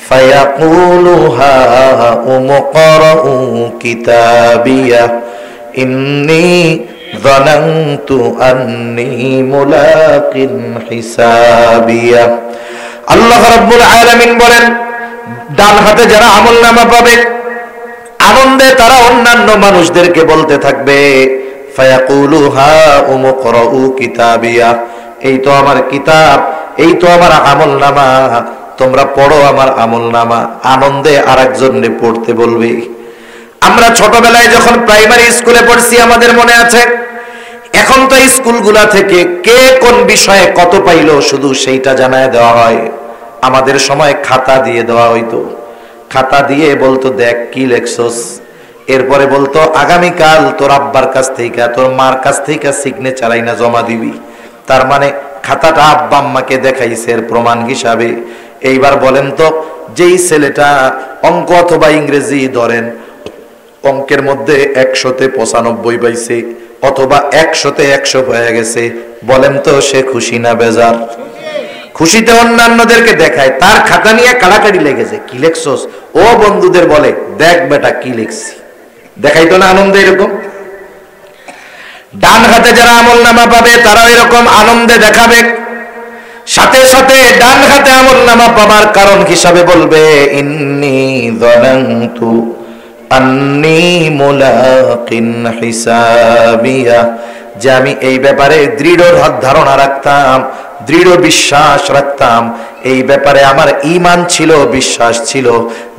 فَيَقُولُ هَاؤُمُ اقْرَءُوا كِتَابِيَهْ إِنِّي ظَنَنْتُ أَنِّي مُلَاقٍ حِسَابِيَهْ। আল্লাহ রাব্বুল আলামিন বলেন, ডান হাতে যারা আমলনামা পাবে আনন্দে তারা অন্যান্য মানুষদেরকে বলতে থাকবে, ফায়াকুলু হাউম ইকরাউ কিতাবিয়া, এই তো আমার কিতাব, এই তো আমার আমলনামা, তোমরা পড়ো আমার আমলনামা। আনন্দে আরেকজনকে পড়তে বলবে। আমরা ছোটবেলায় যখন প্রাইমারি স্কুলে পড়ছি আমাদের মনে আছে, এখন তো স্কুলগুলা থেকে কে কোন বিষয়ে কত পাইলো শুধু সেইটা জানায় দেওয়া হয়। আমাদের সময় খাতা দিয়ে দেওয়া হইতো। খাতা দিয়ে বলতো দেখ কি লেখছস, এরপরে বলতো আগামীকাল তোর আব্বার কাছ থেকে তোর মার কাছ থেকে সিগনেচার আইনা জমা দিবি। তার মানে খাতাটা আব্বা আম্মাকে দেখাইছে এর প্রমাণ হিসাবে। এইবার বলেন তো যেই ছেলেটা অঙ্ক অথবা ইংরেজি ধরেন অঙ্কের মধ্যে 100-তে 95 পাইছে অথবা 100-তে 100 হয়ে গেছে, বলেন তো সে খুশি না বেজার? খুশিতে অন্যান্যদেরকে দেখায়, তার খাতা নিয়ে কাড়াকাড়ি লেগেছে, কি লেখছস? ও বন্ধুদের বলে, দেখ বেটা কি লিখছি। দেখাই তো না আনন্দে এরকম। ডান হাতে যারা আমলনামা পাবে তারাও এরকম আনন্দে দেখাবে। সাথে সাথে ডান হাতে আমলনামা পাবার কারণ হিসাবে বলবে, ইন্নী যানানতু আন্নী মুলাকিন হিসাবিয়া, যে আমি এই ব্যাপারে দৃঢ় ধারণা রাখতাম, দৃঢ় বিশ্বাস রাখতাম, এই ব্যাপারে আমার ঈমান ছিল, বিশ্বাস ছিল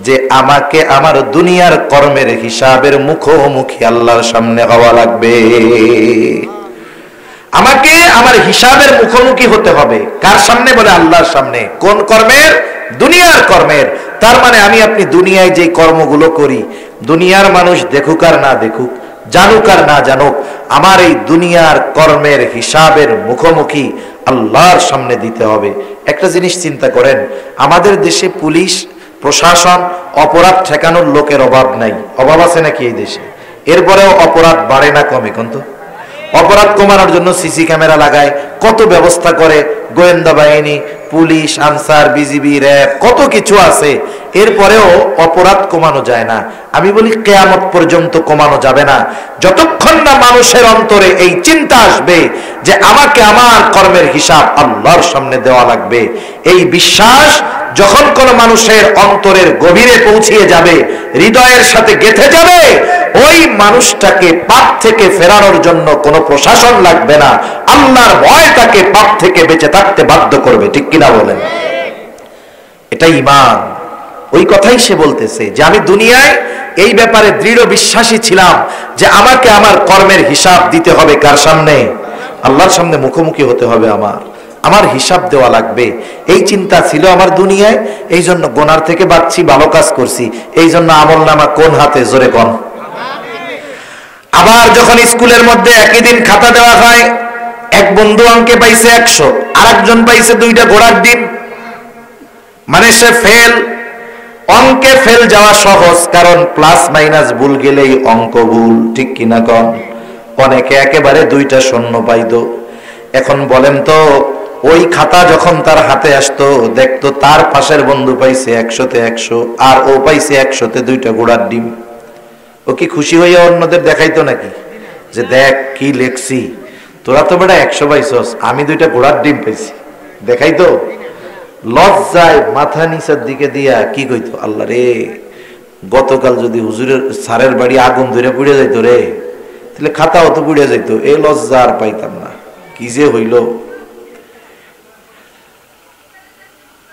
যে আমাকে আমার দুনিয়ার কর্মের হিসাবের মুখোমুখি আল্লাহর সামনে হওয়া লাগবে। আমাকে আমার হিসাবের মুখোমুখি হতে হবে। কার সামনে? বলে আল্লাহর সামনে। কোন কর্মের? দুনিয়ার কর্মের। তার মানে আমি আপনি দুনিয়ায় যে কর্মগুলো করি, দুনিয়ার মানুষ দেখুক আর না দেখুক, জানুক আর না জানুক, আমার এই দুনিয়ার কর্মের হিসাবের মুখোমুখি আল্লাহর সামনে দিতে হবে। একটা জিনিস চিন্তা করেন, আমাদের দেশে পুলিশ প্রশাসন অপরাধ ঠেকানোর লোকের অভাব নাই। অভাব আছে নাকি এই দেশে? এরপরেও অপরাধ বাড়ে না কমে? কিন্তু অপরাধ কমানোর জন্য সিসি ক্যামেরা লাগায়, কত ব্যবস্থা করে গোয়েন্দা বাহিনী, পুলিশ, আনসার, বিজিবি, র্যাব, কত কিছু আছে, এরপরেও অপরাধ কমানো যায় না। আমি বলি কিয়ামত পর্যন্ত কমানো যাবে না যতক্ষণ না মানুষের অন্তরে এই চিন্তা আসবে যে আমাকে আমার কর্মের হিসাব আল্লাহর সামনে দেওয়া লাগবে। এই বিশ্বাস যখন কোন মানুষের অন্তরের গভীরে পৌঁছিয়ে যাবে, হৃদয়ের সাথে গেঁথে যাবে, ওই মানুষটাকে পাপ থেকে ফেরানোর জন্য কোনো প্রশাসন লাগবে না। আল্লাহর ভয় তাকে পাপ থেকে বেঁচে থাকতে বাধ্য করবে। ঠিক কিনা বলেন? এটা ঈমান। ওই কথাই সে বলতেছে যে আমি দুনিয়ায় এই ব্যাপারে দৃঢ় বিশ্বাসী ছিলাম যে আমাকে আমার কর্মের হিসাব দিতে হবে। কার সামনে? আল্লাহর সামনে মুখোমুখি হতে হবে, আমার হিসাব দেওয়া লাগবে। এই চিন্তা ছিল আমার দুনিয়ায়, এই জন্য গোনার থেকে বাঁচছি, ভালো কাজ করছি, এই জন্য আমলনামা কোন হাতে? জোরে কোন। আবার যখন স্কুলের মধ্যে একই দিন খাতা দেওয়া হয়, এক বন্ধু অঙ্কে পাইছে 100, আর একজন পাইছে 2টা ঘোড়ার ডিম, মানে সে ফেল। অঙ্কে ফেল যাওয়া সহজ, কারণ প্লাস মাইনাস ভুল গেলেই অঙ্ক ভুল। ঠিক কিনা কন? অনেকে একেবারে 2টা শূন্য পাইতো। এখন বলেন তো, ওই খাতা যখন তার হাতে আসতো, দেখতো তার পাশের বন্ধু পাইছে 100-তে 100, আর ও পাইছে 100-তে 2টা ঘোড়ার ডিম। ও কি খুশি হইয়া অন্যদের দেখাইতো নাকি যে দেখ কি লেখছি, তোরা তো বেটা 100 পাইছস, আমি 2টা ঘোড়ার ডিম পাইছি? দেখাইতো? লজ্জায় মাথা নিচের দিকে দিয়া কি কইতো, আল্লাহ রে, গতকাল যদি হুজুরের স্যারের বাড়ি আগুন ধরে পুড়ে যাইতো রে, তাহলে খাতাও তো পুড়ে যাইতো, এই লজ্জা আর পাইতাম না। কি যে হইল।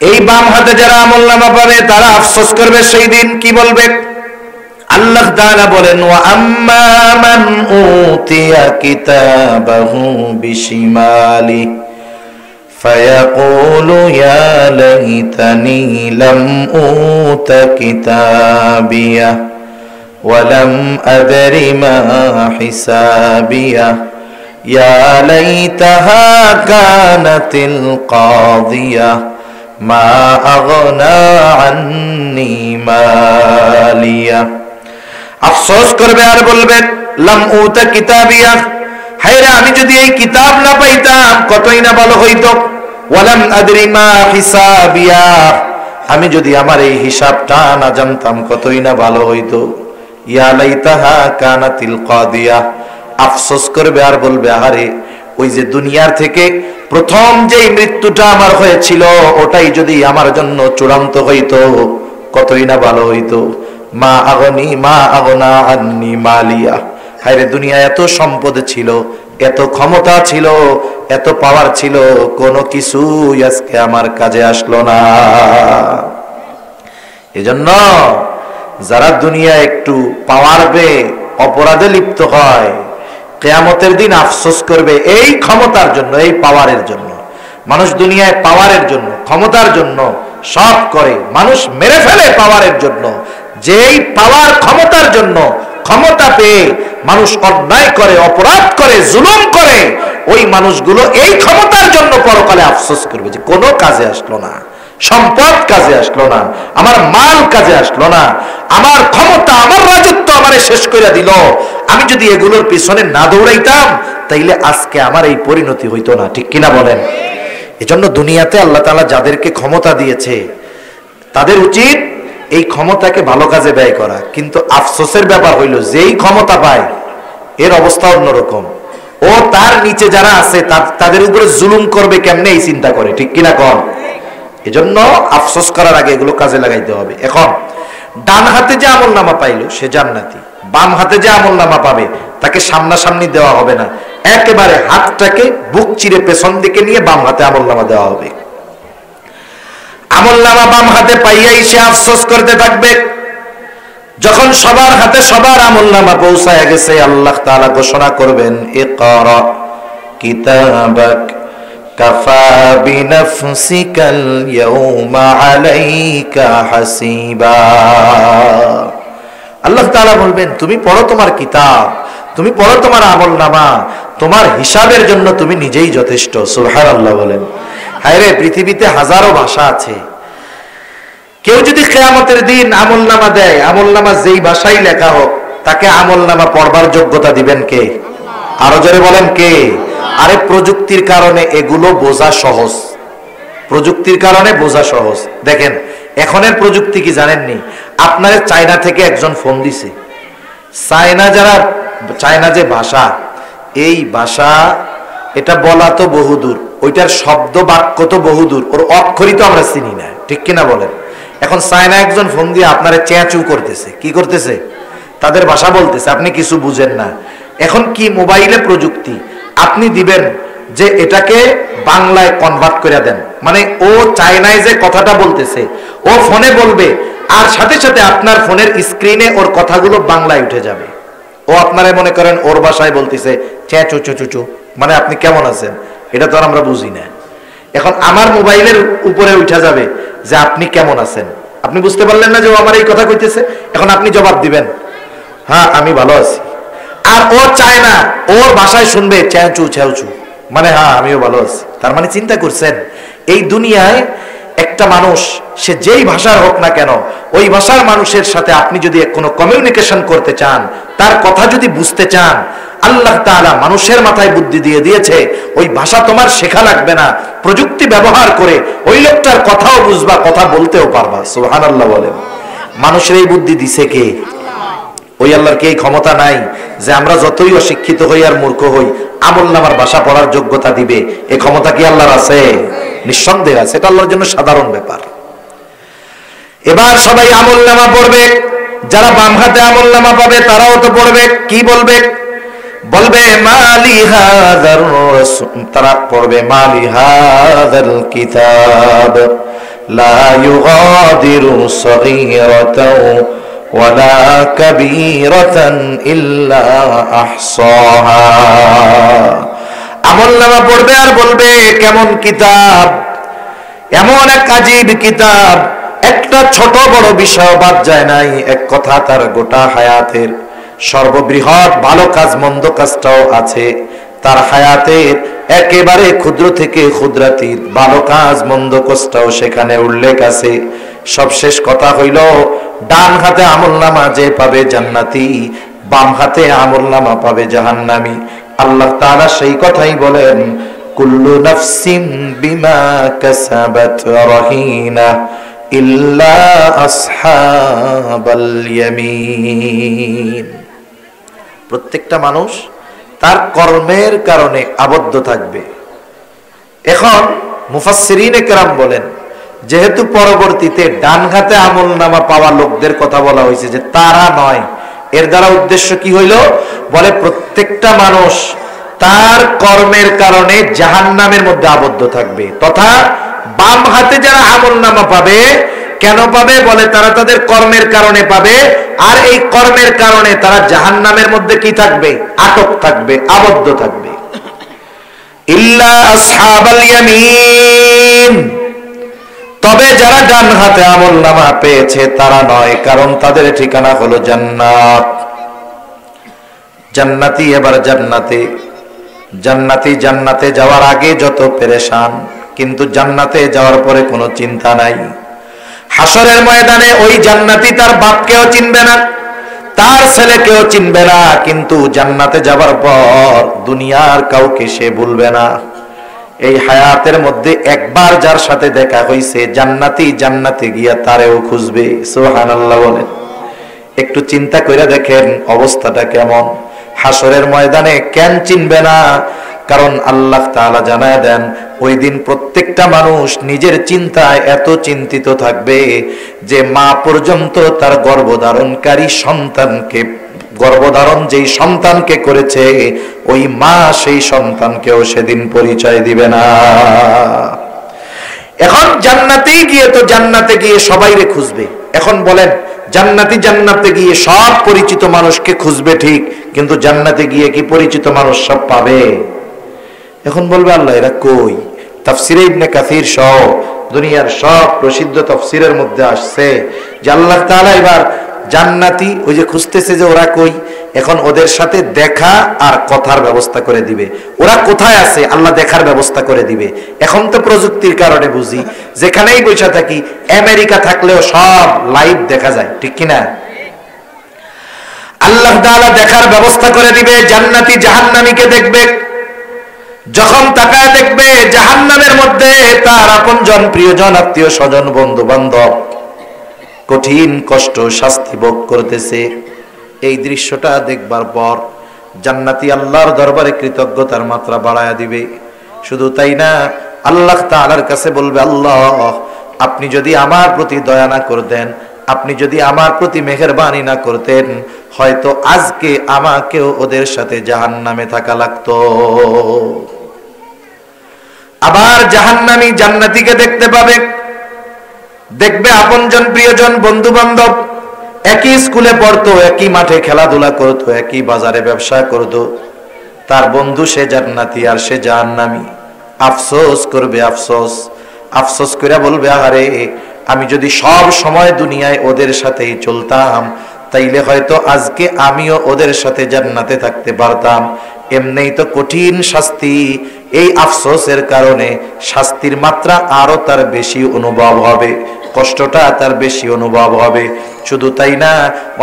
এই বাম হাতে যারা আমলনামা পাবে তারা আফসোস করবে সেই দিন। কি বলবে? আল্লাহ তাআলা বলেন, ওয়া আম্মা মান উতিয়া কিতাবাহু বিশিমালি ফায়াকুলু ইয়া লাইতানি লাম উতা কিতাবিয়া ওয়া লাম আদরি মা হিসাবিয়া ইয়া লাইতাহা কানাতিল কাদিয়া মা আগনা আন্নি মালিয়া। আফসোস করবে আর বলবে, লাম উতা কিতাবিয়া, হায়রে আমি যদি এই কিতাব না পাইতাম কতই না ভালো হইতো। ওয়ালাম আদরি মা হিসাবিয়া, আমি যদি আমার এই হিসাবটা না জানতাম কতই না ভালো হইতো। ইয়া লাইতাহা কানাতিল কাদিয়া, আফসোস করবে আর বলবে, আরে ওই যে দুনিয়ার থেকে প্রথম যেই মৃত্যুটা আমার হয়েছিল, ওটাই যদি আমার জন্য চূড়ান্ত হইতো কতই না ভালো হইতো। মা আগনা আন্নি মালিয়া, হায়রে দুনিয়ায় এত সম্পদ ছিল, এত ক্ষমতা ছিল, এত পাওয়ার ছিল, কোনো কিছুই আজকে আমার কাজে আসলো না। এজন্য যারা দুনিয়া একটু পাওয়ার পেয়ে অপরাধে লিপ্ত হয়, কিয়ামতের দিন আফসোস করবে এই ক্ষমতার জন্য, এই পাওয়ারের জন্য। মানুষ দুনিয়ায় পাওয়ারের জন্য, ক্ষমতার জন্য সব করে, মানুষ মেরে ফেলে পাওয়ারের জন্য। যেই পাওয়ার ক্ষমতার জন্য, ক্ষমতা পেয়ে মানুষ অন্যায় করে, অপরাধ করে, জুলুম করে, ওই মানুষগুলো এই ক্ষমতার জন্য পরকালে আফসোস করবে যে কোনো কাজে আসলো না। সম্পদ কাজে আসলো না, আমার মাল কাজে আসলো না, আমার ক্ষমতা, আমার রাজত্ব আমারে শেষ করে দিল। আমি যদি এগুলোর পিছনে না দৌড়াইতাম তাইলে আজকে আমার এই পরিণতি হইতো না। ঠিক কিনা বলেন? এজন্য দুনিয়াতে আল্লাহ তাআলা যাদেরকে ক্ষমতা দিয়েছে তাদের উচিত এই ক্ষমতাকে ভালো কাজে ব্যয় করা। কিন্তু আফসোসের ব্যাপার হইল, যেই ক্ষমতা পায় এর অবস্থা অন্যরকম। ও তার নিচে যারা আছে তাদের উপরে জুলুম করবে কেমনে এই চিন্তা করে। ঠিক কিনা কম? এজন্য আফসোস করার আগে এগুলো কাজে লাগাইতে হবে। এখন ডান হাতে যে আমলনামা পাইলো সে জান্নাতি, বাম হাতে যে আমলনামা পাবে তাকে সামনাসামনি দেওয়া হবে না, একেবারে হাতটাকে বুক চিরে পেছন দিকে নিয়ে বাম হাতে আমলনামা দেওয়া হবে। আমলনামা বাম হাতে পাইয়াই সে আফসোস করতে থাকবে। যখন সবার হাতে সবার আমলনামা পৌঁছায় গেছে, আল্লাহ তাআলা ঘোষণা করবেন, ইকরা কিতাবাক কাফা বিনাফসিকাল ইয়াউমা আলাইকা হাসিবা। আল্লাহ তাআলা বলবেন, তুমি পড়ো তোমার কিতাব, তুমি পড়ো তোমার আমলনামা, তোমার হিসাবের জন্য তুমি নিজেই যথেষ্ট। সুবহানাল্লাহ বলেন। হায়রে, পৃথিবীতে হাজারো ভাষা আছে। কেউ যদি কিয়ামতের দিন আমলনামা দেয়, আমলনামা যেই ভাষায় লেখা হোক, তাকে আমলনামা পড়বার যোগ্যতা দিবেন কে? আরো জোরে বলেন কে? আরে প্রযুক্তির কারণে এগুলো বোঝা সহজ, প্রযুক্তির কারণে বোঝা সহজ। দেখেন এখনের প্রযুক্তি কি জানেননি? আপনার চায়না থেকে একজন ফোন দিছে, চায়না যে ভাষা, এই ভাষা এটা বলা তো বহুদূর, ওইটার শব্দ বাক্য তো বহুদূর, ওর অক্ষরই তো আমরা চিনি না। ঠিক কিনা বলেন? এখন চায়না একজন ফোন দিয়ে আপনারে চেঁচু করতেছে, কি করতেছে? তাদের ভাষা বলতেছে, আপনি কিছু বুঝেন না। এখন কি মোবাইলে প্রযুক্তি, আপনি দিবেন যে এটাকে বাংলায় কনভার্ট করে দেন, মানে ও চায়নায় যে কথাটা বলতেছে ও ফোনে বলবে, আর সাথে সাথে আপনার ফোনের স্ক্রিনে ওর কথাগুলো বাংলায় উঠে যাবে। ও আপনারা মনে করেন ওর ভাষায় বলতেছে চেঁচু চুচু, মানে আপনি কেমন আছেন, এটা তো আর আমরা বুঝি না। এখন আমার মোবাইলের উপরে উঠে যাবে যে আপনি কেমন আছেন। আপনি বুঝতে পারলেন না যে ও আমার এই কথা কইতেছে। এখন আপনি জবাব দিবেন, হ্যাঁ আমি ভালো আছি। আর ও চায় না, ওর ভাষায় শুনবে চেঁচু চেঁচু, মানে হ্যাঁ আমিও ভালো আছি। তার মানে চিন্তা করছেন, এই দুনিয়ায় একটা মানুষ সে যেই ভাষার হোক না কেন, ওই ভাষার মানুষের সাথে আপনি যদি কোনো কমিউনিকেশন করতে চান, তার কথা যদি বুঝতে চান, আল্লাহ তাআলা মানুষের মাথায় বুদ্ধি দিয়ে দিয়েছে। ওই ভাষা তোমার শেখা লাগবে না, প্রযুক্তি ব্যবহার করে ওই লোকটার কথাও বুঝবা, কথা বলতেও পারবা। সুবহানাল্লাহ বলেন। মানুষের এই বুদ্ধি দিছে কে? ওই আল্লাহর কি এই ক্ষমতা নাই যে আমরা যতই অশিক্ষিত হই আর মূর্খ হই আমলনামার ভাষা পড়ার যোগ্যতা দিবে? এই ক্ষমতা কি আল্লাহর আছে? নিঃসন্দেহে আছে। এটা আল্লাহর জন্য সাধারণ ব্যাপার। এবার সবাই আমলনামা পড়বে, যারা বাম হাতে আমলনামা পাবে তারাও তো পড়বে। কি বলবে? বলবে মালি হাযার রাসূল, তারা পড়বে মালি হাযাল কিতাব লা ইউগাদিরু সগীরাতাও ওয়ালা কাবীরাতান ইল্লা আহসাহা। আমলনামা পড়বে আর বলবে কেমন কিতাব, এমন এক আজীব কিতাব, একটা ছোট বড় বিষয় বাদ যায় নাই। এক কথা তার গোটা হায়াতের সর্ববৃহৎ ভালো কাজ মন্দ কাজটাও আছে, তার হায়াতের একেবারে ক্ষুদ্র থেকে ক্ষুদ্রাতীত ভালো কাজ মন্দ কাজটাও সেখানে উল্লেখ আছে। সবশেষ কথা হইল, ডান হাতে আমলনামা যে পাবে জান্নাতি, বাম হাতে আমলনামা পাবে জাহান্নামী। আল্লাহ তাআলা সেই কথাই বলেন, কুল্লু নাফসিন বিমা কাসাবাত রাহিনা ইল্লা আসহাবাল ইয়ামিন। প্রত্যেকটা মানুষ তার কর্মের কারণে আবদ্ধ থাকবে। এখন মুফাসসিরিনে কেরাম বলেন, যেহেতু পরবর্তীতে ডান হাতে আমলনামা পাওয়া লোকদের কথা বলা হয়েছে, যে তারা নয়, এর দ্বারা উদ্দেশ্য কি হইল? বলে প্রত্যেকটা মানুষ তার কর্মের কারণে জাহান্নামের মধ্যে আবদ্ধ থাকবে। তথা বাম হাতে যারা আমলনামা পাবে, কেন পাবে? বলে তারা তাদের কর্মের কারণে পাবে, আর এই কর্মের কারণে তারা জাহান্নামের মধ্যে কি থাকবে? আটক থাকবে, আবদ্ধ থাকবে। ইল্লা আসহাবাল ইয়ামিন, তবে যারা ডান হাতে আমলনামা পেয়েছে তারা নয়, কারণ তাদের ঠিকানা হলো জান্নাত। জান্নাতি এবার জান্নাতে, জান্নাতি জান্নাতে যাওয়ার আগে যত পেরেশান, কিন্তু জান্নাতে যাওয়ার পরে কোনো চিন্তা নাই। হাসরের ময়দানে ওই জান্নাতি তার বাপকেও চিনবে না, তার ছেলেকেও চিনবে না, কিন্তু জান্নাতে যাবার পর দুনিয়ার কাউকে সে ভুলবে না। এই হায়াতের মধ্যে একবার যার সাথে দেখা হইছে জান্নাতি, জান্নাতে গিয়া তারেও খুঁজবে। সুবহানাল্লাহ বলেন। একটু চিন্তা করে দেখেন অবস্থাটা কেমন। হাসরের ময়দানে কেন চিনবে না? কারণ আল্লাহ তাআলা জানায় দেন ওই দিন প্রত্যেকটা মানুষ নিজের চিন্তায় এত চিন্তিত থাকবে যে মা পর্যন্ত তার গর্ভধারণকারী সন্তানকে, গর্ভধারণ যেই সন্তানকে করেছে ওই মা সেই সন্তানকেও সেদিন পরিচয় দিবে না। এখন জান্নাতে গিয়ে তো জান্নাতে গিয়ে সবাইরে খুঁজবে। এখন বলেন জান্নাতি জান্নাতে গিয়ে সব পরিচিত মানুষকে খুঁজবে ঠিক, কিন্তু জান্নাতে গিয়ে কি পরিচিত মানুষ সব পাবে? এখন বলবে আল্লাহ এরা কই? তাফসিরে ইবনে কাসির সহ দুনিয়ার সব প্রসিদ্ধ তাফসিরের মধ্যে আসছে যে আল্লাহ তাআলা এবার জান্নাতি ওই যে খুঁজতেছে যে ওরা কই, এখন ওদের সাথে দেখা আর কথার ব্যবস্থা করে দিবে। ওরা কোথায় আছে আল্লাহ দেখার ব্যবস্থা করে দিবে। এখন তো প্রযুক্তির কারণে বুঝি যেখানেই বসে থাকি, আমেরিকা থাকলেও সব লাইভ দেখা যায়, ঠিক কিনা? আল্লাহ তাআলা দেখার ব্যবস্থা করে দিবে। জান্নাতি জাহান্নামীকে দেখবে, যখন তাকায় দেখবে জাহান্নামের মধ্যে তার আপনজন, প্রিয়জন, আত্মীয় স্বজন, বন্ধু বান্ধব কঠিন কষ্ট শাস্তি ভোগ করতেছে। এই দৃশ্যটা দেখবার পর জান্নাতি আল্লাহর দরবারে কৃতজ্ঞতার মাত্রা বাড়ায়া দিবে। শুধু তাই না, আল্লাহ তাআলার কাছে বলবে আল্লাহ আপনি যদি আমার প্রতি দয়া না করতেন, আপনি যদি আমার প্রতি মেহেরবানি না করতেন, হয়তো আজকে আমাকেও ওদের সাথে জাহান্নামে থাকা লাগতো। আবার জাহান্নামী জান্নাতীকে দেখতে পাবে, দেখবে আপনজন, প্রিয়জন, বন্ধু বান্ধব একই স্কুলে পড়তো, একই মাঠে খেলাধুলা করতো, একই বাজারে ব্যবসা করতো, তার বন্ধু সে জান্নাতি আর সে জাহান্নামী। আফসোস করবে, আফসোস আফসোস করে বলবে আরে আমি যদি সব সময় দুনিয়ায় ওদের সাথেই চলতাম তাইলে হয়তো আজকে আমিও ওদের সাথে জান্নাতে থাকতে পারতাম। এমনিই তো কঠিন শাস্তি, এই আফসোসের কারণে শাস্তির মাত্রা আরো তার বেশি অনুভব হবে, কষ্টটা তার বেশি অনুভব হবে। শুধু তাই না,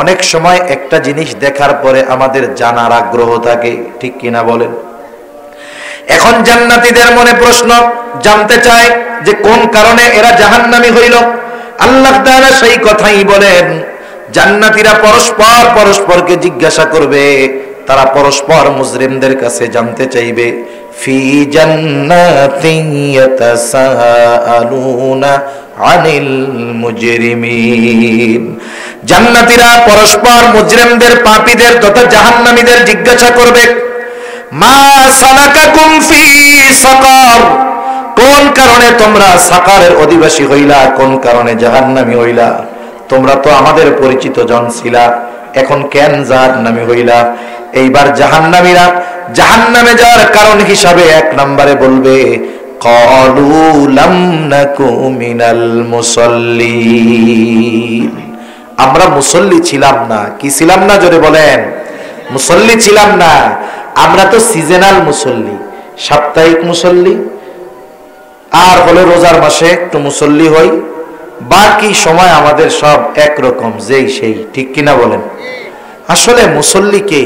অনেক সময় একটা জিনিস দেখার পরে আমাদের জানার আগ্রহ থাকে, ঠিক কিনা বলেন? এখন জান্নাতীদের মনে প্রশ্ন, জানতে চায় যে কোন কারণে এরা জাহান্নামী হইল। আল্লাহ তাআলা সেই কথাই বলেন, জান্নাতীরা পরস্পর পরস্পরকে জিজ্ঞাসা করবে, তারা পরস্পর মুজরিমদের কাছে জানতে চাইবে ফি জান্নাতিন ইয়াতাসাআলুনা আনিল মুজরিমিন। জান্নাতীরা পরস্পর মুজরিমদের, পাপীদের তথা জাহান্নামীদের জিজ্ঞাসা করবে মা সালাকাকুম ফি সাকার, কোন কারণে তোমরা সাকারের অধিবাসী হইলা, কোন কারণে জাহান্নামী হইলা? তোমরা তো আমাদের পরিচিত জন ছিলা, এখন কেন জাহান্নামী হইলা? এইবার জাহান্নামীরা জাহান্নামে যাওয়ার কারণ হিসাবে এক নম্বরে বলবে ক্বালু লাম নাকু মিনাল মুসাল্লিন, আমরা মুসল্লি ছিলাম না। কি ছিলাম না? জোরে বলেন। মুসল্লি ছিলাম না, আমরা তো সিজনাল মুসল্লি, সাপ্তাহিক মুসল্লি, আর হলে রোজার মাসে একটু মুসল্লি হই, বাকি সময় আমাদের সব একরকম যেই সেই, ঠিক কিনা বলেন? আসলে মুসল্লি কে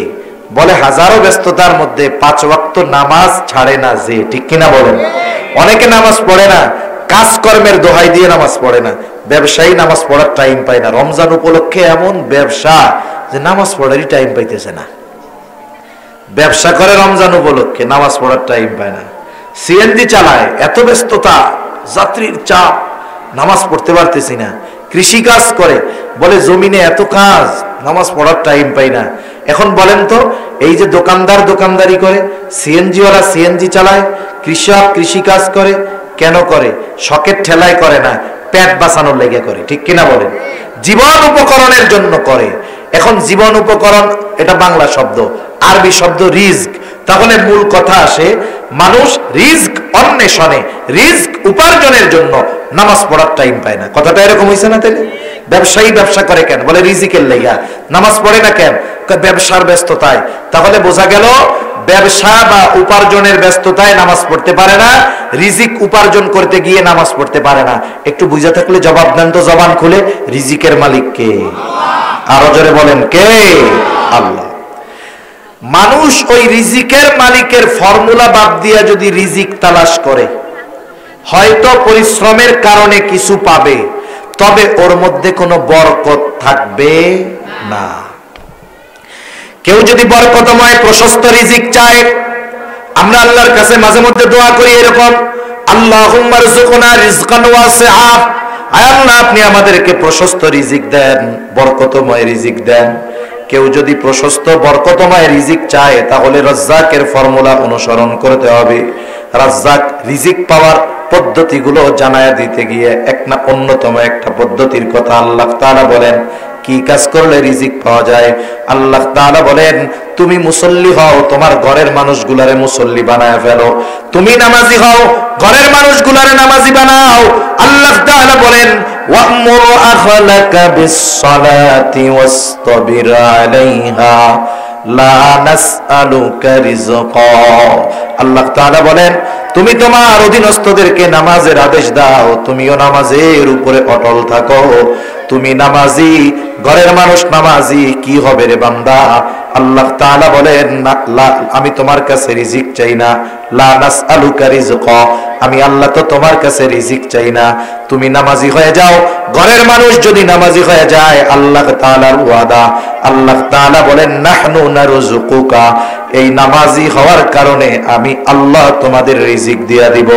বলে? হাজারো ব্যস্ততার মধ্যে 5 ওয়াক্ত নামাজ ছাড়ে না যে, ঠিক কিনা বলেন? অনেকে নামাজ পড়ে না, কাজকর্মের দোহাই দিয়ে নামাজ পড়ে না, ব্যবসায়ী নামাজ পড়ার টাইম পায় না। রমজান উপলক্ষে এমন ব্যবসা যে নামাজ পড়ারই টাইম পাইতেছে না, ব্যবসা করে রমজান উপলক্ষে, নামাজ পড়ার টাইম পায় না। সিএনজি চালায়, এত ব্যস্ততা, যাত্রীর চাপ, নামাজ পড়তে পারতেছি না। কৃষি কাজ করে, বলে জমিনে এত কাজ, নামাজ পড়ার টাইম পাই না। এখন বলেন তো, এই যে দোকানদার দোকানদারি করে, সিএনজি ওয়ালা সিএনজি চালায়, কৃষক কৃষি কাজ করে, কেন করে? শখের ঠেলায় করে না, পেট বাঁচানোর লেগে করে, ঠিক কিনা বলেন? জীবন উপকরণের জন্য করে। এখন জীবন উপকরণ এটা বাংলা শব্দ, আরবি শব্দ রিজক। তাহলে মূল কথা আসে, মানুষ রিজক অন্বেষণে, রিজক উপার্জনের জন্য নামাজ পড়ার টাইম পায় না। কথাটা এরকম হইছে না? তাইলে ব্যবসায়ী ব্যবসা করে কেন? বলে রিজিকের লেগা। নামাজ পড়ে না কেন? ব্যবসার ব্যস্ততায়। তাহলে বোঝা গেল ব্যবসা বা উপার্জনের ব্যস্ততায় নামাজ পড়তে পারে না, রিজিক উপার্জন করতে গিয়ে নামাজ পড়তে পারে না। একটু বুঝা থাকলে জবাব দেন তো, জবান খুলে, রিজিকের মালিক কে? আরো জোরে বলেন, কে? আল্লাহ। মানুষ ওই রিজিকের মালিকের ফর্মুলা বাদ দিয়া যদি রিজিক তালাশ করে, হয়তো পরিশ্রমের কারণে কিছু পাবে, তবে ওর মধ্যে কোনো বরকত থাকবে না। কেউ যদি বরকতময় প্রশস্ত রিজিক চায়, আমরা আল্লাহর কাছে মাঝে মধ্যে দোয়া করি এরকম, আল্লাহুম্মা রযুকনা রিজকান ওয়াসিআ, আয় আল্লাহ আপনি আমাদেরকে প্রশস্ত রিজিক দেন, বরকতময় রিজিক দেন। কেউ যদি প্রশস্ত বরকতময় রিজিক চায়, তাহলে রাজ্জাকের ফর্মুলা অনুসরণ করতে হবে। রাজ্জাক রিজিক পাওয়ার পদ্ধতিগুলো জানায়া দিতে গিয়ে অন্যতম একটা পদ্ধতির কথা আল্লাহ তাআলা বলেন। কি কাজ করলে রিজিক পাওয়া যায়? আল্লাহ তাআলা বলেন, তুমি মুসল্লি হও, তোমার ঘরের মানুষগুলারে মুসল্লি বানায় ফেলো। তুমি নামাজি হও, ঘরের মানুষগুলারে নামাজি বানাও। আল্লাহ তাআলা বলেন, ওয়া'মুর আহলাকা বিস-সালাতি ওয়াসতাবির আলাইহা লা নাসআলুকা রিজকা। আল্লাহ তাআলা বলেন, তুমি তোমার অধীনস্থদেরকে নামাজের আদেশ দাও, তুমিও নামাজের উপরে অটল থাকো। তুমি নামাজি, ঘরের মানুষ নামাজি, কি হবে রে বান্দা? আল্লাহ তাআলা বলেন, আমি তোমার কাছে রিজিক চাই না, লা নাসআলুকা রিজকা, আমি আল্লাহ তো তোমার কাছে রিজিক চাই না, তুমি নামাজি হয়ে যাও। ঘরের মানুষ যদি নামাজি হয়ে যায়, আল্লাহ তাআলার ওয়াদা, আল্লাহ তাআলা বলেন, নাহনু নারযুকুকা, এই নামাজি হওয়ার কারণে আমি আল্লাহ তোমাদের রিজিক দিয়া দিব।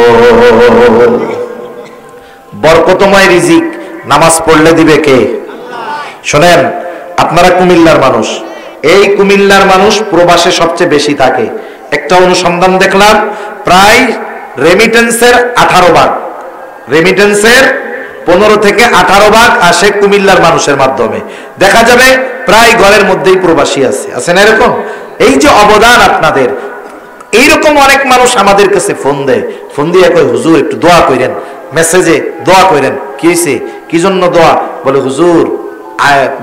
বরকতময় রিজিক নামাজ পড়লে দিবে কে? শোনেন, আপনারা কুমিল্লার মানুষ, এই কুমিল্লার মানুষ প্রবাসে সবচেয়ে বেশি থাকে। একটা অনুসন্ধান দেখলাম, প্রায় রেমিটেন্সের 18 ভাগ, রেমিটেন্সের 15 থেকে 18 ভাগ আসে কুমিল্লার মানুষের মাধ্যমে। দেখা যাবে প্রায় ঘরের মধ্যেই প্রবাসী আছে না এরকম? এই যে অবদান আপনাদের, এইরকম অনেক মানুষ আমাদের কাছে ফোন দেয়, ফোন দিয়ে কয়, হুজুর একটু দোয়া করেন, মেসেজে দোয়া করেন। কি হয়েছে, কি জন্য দোয়া? বলে, হুজুর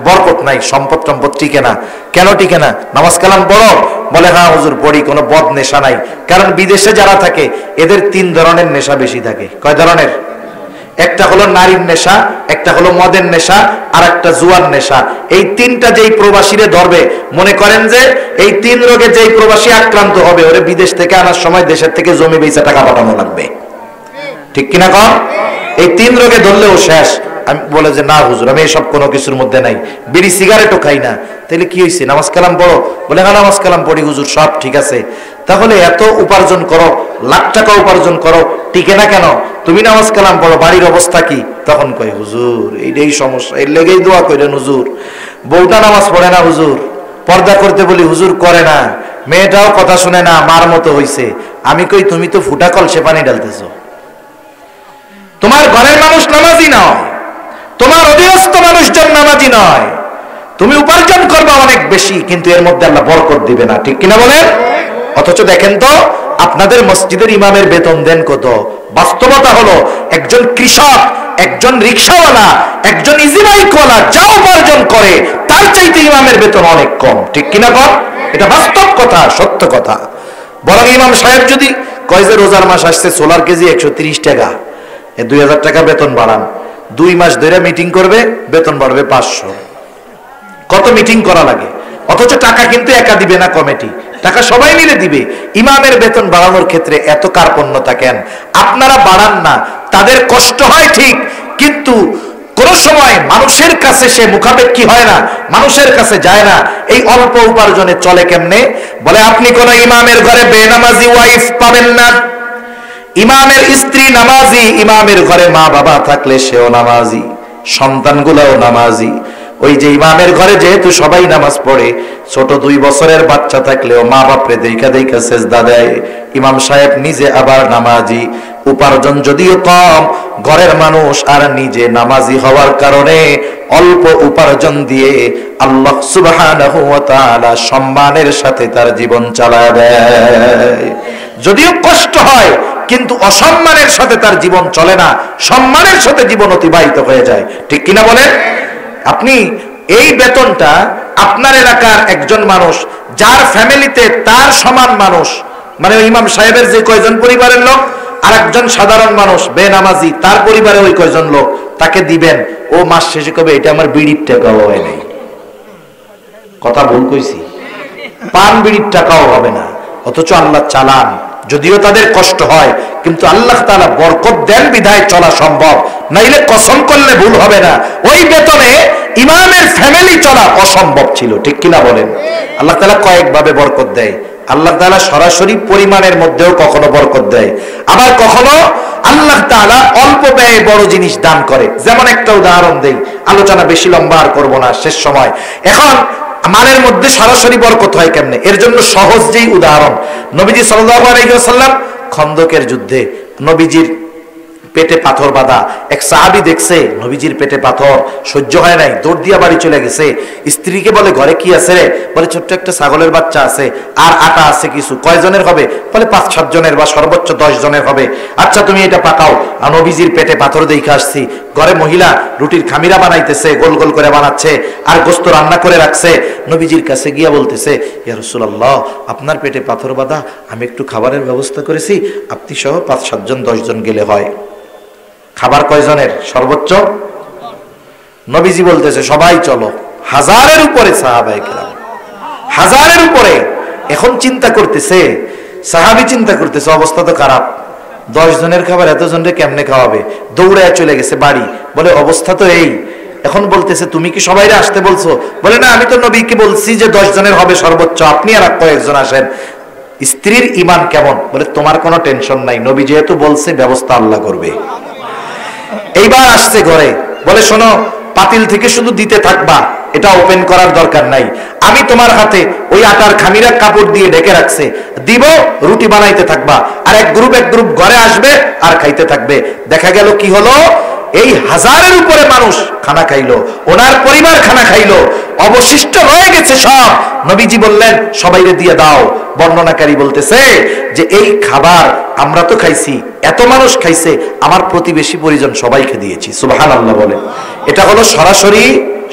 বরকত নাই, সম্পদ টম্পদ টিকে না। কেন টিকে না? নামাজ কালাম পড়ো? বলে, হ্যাঁ হুজুর পড়ি, কোনো বদ নেশা নাই। কারণ বিদেশে যারা থাকে এদের 3 ধরনের নেশা বেশি থাকে। কয় ধরনের? একটা হলো নারীর নেশা, একটা হলো মদের নেশা, আর একটা জুয়ার নেশা। এই 3টা যেই প্রবাসীরে ধরবে, মনে করেন যে এই 3 রোগে যেই প্রবাসী আক্রান্ত হবে, ওরে বিদেশ থেকে আনার সময় দেশের থেকে জমি বেচে টাকা পাঠানো লাগবে। ঠিক কিনা কম? এই 3 রোগে ধরলেও শেষ। আমি বলে যে, না হুজুর আমি এসব কোনো কিছুর মধ্যে নাই, বিড়ি সিগারেটও খাই না। তাহলে কি হয়েছে, নামাজ কালাম পড়ো? বলে, হ্যাঁ নামাজ কালাম পড়ি হুজুর, সব ঠিক আছে। তাহলে এত উপার্জন করো, লাখ টাকা উপার্জন করো, টিকে না কেন? তুমি নামাজ কালাম পড়ো, বাড়ির অবস্থা কি? তখন কয়, হুজুর এইটাই সমস্যা, এর লেগেই দোয়া করেন হুজুর। বউটা নামাজ পড়ে না হুজুর, পর্দা করতে বলি হুজুর করে না, মেয়েটাও কথা শুনে না, মার মতো হইছে। আমি কই, তুমি তো ফুটা কলসে পানি ঢালতেছো। তোমার ঘরের মানুষ নামাজি নয়, তোমার অধীনস্থ মানুষজন নামাজি নয়। তুমি উপার্জন করবে অনেক বেশি, কিন্তু এর মধ্যে আল্লাহ বরকত দিবে না। ঠিক কিনা বলেন? অথচ দেখেন তো, আপনাদের মসজিদের ইমামের বেতন দেন কত? বাস্তবতা হলো, একজন কৃষক, একজন রিকশাওয়ালা, একজন ইজি বাইকওয়ালা যা উপার্জন করে, তার চাইতে ইমামের বেতন অনেক কম। ঠিক কিনা কম? এটা বাস্তব কথা, সত্য কথা। বরং ইমাম সাহেব যদি কয় যে রোজার মাস আসছে, সোলার কেজি 130 টাকা, 2000 টাকা বেতন বাড়ান, 2 মাস ধরে মিটিং করবে, বেতন বাড়বে 500। কত মিটিং করা লাগে? অথচ টাকা কিন্তু একা দিবে না কমিটি, টাকা সবাই মিলে দিবে। ইমামের বেতন বাড়ানোর ক্ষেত্রে এত কার্পণ্যতা কেন? আপনারা বাড়ান না, তাদের কষ্ট হয় ঠিক, কিন্তু কোন সময় মানুষের কাছে সে মুখাপেক্ষী হয় না, মানুষের কাছে যায় না। এই অল্প উপার্জনে চলে কেমনে? বলে, আপনি কোন ইমামের ঘরে বেনামাজি ওয়াইফ পাবেন না। ইমামের স্ত্রী নামাজি, ইমামের ঘরে মা বাবা থাকলে সেও নামাজি, সন্তানগুলোও নামাজি। ওই যে ইমামের ঘরে যেহেতু সবাই নামাজ পড়ে, ছোট 2 বছরের বাচ্চা থাকলেও মা বাপরে দেখা দেখা সেজদা দেয়। ইমাম সাহেব নিজে আবার নামাজি, উপার্জন যদিও কম, ঘরের মানুষ আর নিজে নামাজি হওয়ার কারণে অল্প উপার্জন দিয়ে আল্লাহ সুবহানাহু ওয়া তাআলা সম্মানের সাথে তার জীবন চালায় দেয়। যদিও কষ্ট হয়, কিন্তু অসম্মানের সাথে তার জীবন চলে না, সম্মানের সাথে জীবন অতিবাহিত হয়ে যায়। ঠিক কিনা বলেন? আপনি এই বেতনটা আপনার এলাকার একজন মানুষ, যার ফ্যামিলিতে তার সমান মানুষ, মানে ইমাম সাহেবের যে কয়জন পরিবারের লোক, আর একজন সাধারণ মানুষ বেনামাজি, তার পরিবারে ওই কয়জন লোক, তাকে দিবেন। ও মাস শেষে কবে এটা আমার বিড়ির টাকাও হয় নাই। কথা ভুল কইছি? পান বিড়ির টাকাও হবে না, অথচ আল্লাহ চালান। যদিও তাদের কষ্ট হয়, কিন্তু আল্লাহ তাআলা বরকত দেন বিধায় চলা সম্ভব, নাইলে কসম করলে ভুল হবে না, ওই বেতনে ইমামের ফ্যামিলি চলা অসম্ভব ছিল। ঠিক কিনা বলেন? আল্লাহ তাআলা কয়েকভাবে বরকত দেয়। আল্লাহ তাআলা সরাসরি পরিমাণের মধ্যেও কখনো বরকত দেয়, আবার কখনো আল্লাহ তাআলা অল্প ব্যয়ে বড় জিনিস দান করে। যেমন একটা উদাহরণ দেই, আলোচনা বেশি লম্বা আর করবো না, শেষ সময়। এখন মালের মধ্যে সরাসরি বরকত হয় কেমনে, এর জন্য সহজ যেই উদাহরণ, নবীজি সাল্লাল্লাহু আলাইহি ওয়াসাল্লাম খন্দকের যুদ্ধে নবীজির পেটে পাথর বাঁধা, এক সাহাবী দেখছে নবীজির পেটে পাথর, সহ্য হয় নাই, দৌড় দিয়া বাড়ি চলে গেছে। স্ত্রীকে বলে ঘরে কি আছে রে? বলে ছোট্ট একটা ছাগলের বাচ্চা আছে, আর আটা আছে কিছু। কয়জনের হবে? বলে 5-7 জনের বা সর্বোচ্চ 10 জনের হবে। আচ্ছা তুমি এটা পাকাও। আর নবীজির পেটে পাথর দেখে আসছি। ঘরে মহিলা রুটির খামিরা বানাইতেছে, গোল গোল করে বানাচ্ছে, আর গোস্ত রান্না করে রাখছে। নবীজির কাছে গিয়া বলতেছে, ইয়া রাসূলুল্লাহ, আপনার পেটে পাথর বাঁধা, আমি একটু খাবারের ব্যবস্থা করেছি, আপনি সহ 5-7 জন 10 জন গেলে হয়। খাবার কয়জনের? সর্বোচ্চ। নবীজি বলতেছে সবাই চলো। 1000-এর উপরে সাহাবায়ে কেরাম, 1000-এর উপরে। এখন চিন্তা করতেছে সাহাবী, চিন্তা করতেছে অবস্থা তো খারাপ, 10 জনের খাবার এত জনরে কেমনে খাওয়াবে? দৌড়ায় চলে গেছে বাড়ি, বলে অবস্থা তো এই। এখন বলতেছে তুমি কি সবাইরে আসতে বলছো? বলে না, আমি তো নবীকে বলছি যে 10 জনের হবে সর্বোচ্চ, আপনি আর কয়েকজন আসেন। স্ত্রীর ঈমান কেমন? বলে তোমার কোনো টেনশন নাই, নবী যেহেতু বলছে ব্যবস্থা আল্লাহ করবে। এইবার আসছে ঘরে, বলে শোনো, পাতিল থেকে শুধু দিতে থাকবা, এটা ওপেন করার দরকার নাই। আমি তোমার হাতে ওই আটার খামিরা কাপড় দিয়ে ঢেকে রাখছে, দিব, রুটি বানাইতে থাকবা, আর এক গ্রুপ ঘরে আসবে আর খাইতে থাকবে। দেখা গেল কি হলো, এই 1000-এর উপরে মানুষ খানা খাইলো, ওনার পরিবার খানা খাইলো, অবশিষ্ট রয়ে গেছে সব। নবীজি বললেন সবাইরে দিয়ে দাও। বর্ণনাকারী বলতেছে যে এই খাবার আমরা তো খাইছি, এত মানুষ খাইছে, আমার প্রতিবেশী পরিজন সবাইকে দিয়েছি। সুবহানাল্লাহ বলে। এটা হলো সরাসরি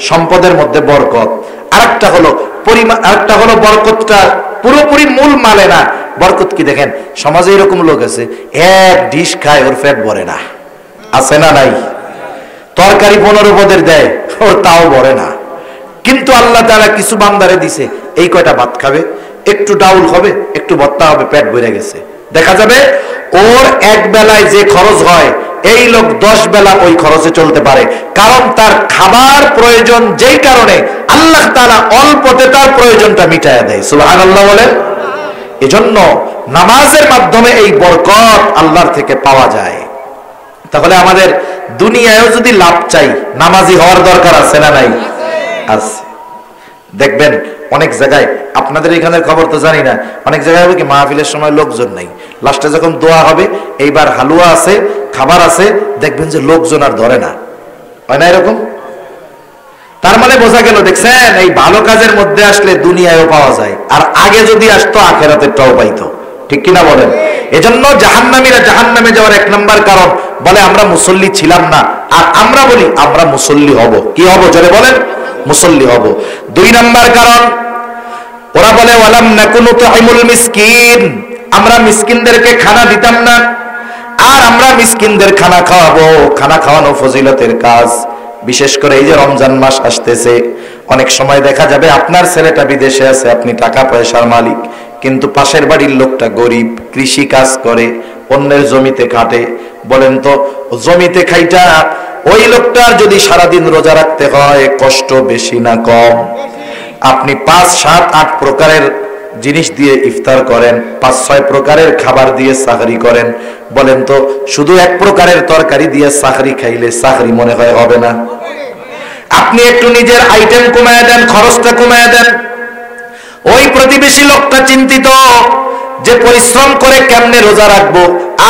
সম্পদের মধ্যে বরকত। আরেকটা হলো পরিমাণ, আরেকটা হলো বরকতটা পুরোপুরি মূল মালে না। বরকত কি দেখেন, সমাজে এরকম লোক আছে, এক ডিশ খায় ওর পেট ভরে না, আছে না নাই? তরকারি 15 পদের দেয়, ওর তাও ভরে না। কিন্তু আল্লাহ তাআলা কিছু বান্দারে দিছে, এই কয়টা ভাত খাবে, একটু ডাউল হবে, একটু ভর্তা হবে, পেট ভরে গেছে। দেখা যাবে ওর এক বেলায় যে খরচ হয়, এই লোক 10 বেলা ওই খরচে চলতে পারে, কারণ তার খাবার প্রয়োজন, যেই কারণে আল্লাহ তাআলা অল্পতে তার প্রয়োজনটা মিটায়া দেয়। সুবহানাল্লাহ বলেন। এজন্য নামাজের মাধ্যমে এই বরকত আল্লাহর থেকে পাওয়া যায়। তাহলে আমাদের দুনিয়ায়ও যদি লাভ চাই, নামাজি হওয়ার দরকার আছে না নাই? আছে। দেখবেন অনেক জায়গায়, আপনাদের এখানের খবর তো জানি না, অনেক জায়গায় হবে কি মাহফিলের সময় লোকজন নাই, লাস্টে যখন দোয়া হবে, এইবার হালুয়া আছে, খাবার আছে, দেখবেন যে লোকজন আর ধরে না, হয় না এরকম? তার মানে বোঝা গেল, দেখছেন, এই ভালো কাজের মধ্যে আসলে দুনিয়ায়ও পাওয়া যায়, আর আগে যদি আসতো আখেরাতেরটাও পাইতো। ঠিক কিনা বলেন? এজন্য জাহান্নামীরা জাহান্নামে যাওয়ার 1 নম্বর কারণ, বলে আমরা মুসল্লি ছিলাম না, আর আমরা বলি আমরা মুসল্লি হব। কি হব? জোরে বলেন, মুসল্লি হব। 2 নম্বর কারণ, ওরা বলে ওয়ালাম নাকুনু তুইমুল মিসকিন, আমরা মিসকিনদেরকে খানা দিতাম না, আর আমরা মিসকিনদের খানা খাওয়াবো। খানা খাওয়ানো ফজিলতের কাজ। বিশেষ করে এই যে রমজান মাস আসতেছে, অনেক সময় দেখা যাবে আপনার ছেলেটা বিদেশে আছে, আপনি টাকা পয়সার মালিক, কিন্তু পাশের বাড়ির লোকটা গরিব, কৃষি কাজ করে, অন্যের জমিতে খাটে। বলেন তো, জমিতে খাইটা ওই লোকটার যদি সারাদিন রোজা রাখতে হয়, কষ্ট বেশি না কম? আপনি 5, 7, 8 প্রকারের জিনিস দিয়ে ইফতার করেন, 5-6 প্রকারের খাবার দিয়ে সাহরি করেন, বলেন তো শুধু 1 প্রকারের তরকারি দিয়ে সাহরি খাইলে সাহরি মনে হয় হবে না? আপনি একটু নিজের আইটেম কমায় দেন, খরচটা কমায় দেন। ওই প্রতিবেশী লোকটা চিন্তিত যে পরিশ্রম করে কেমনে রোজা রাখবো,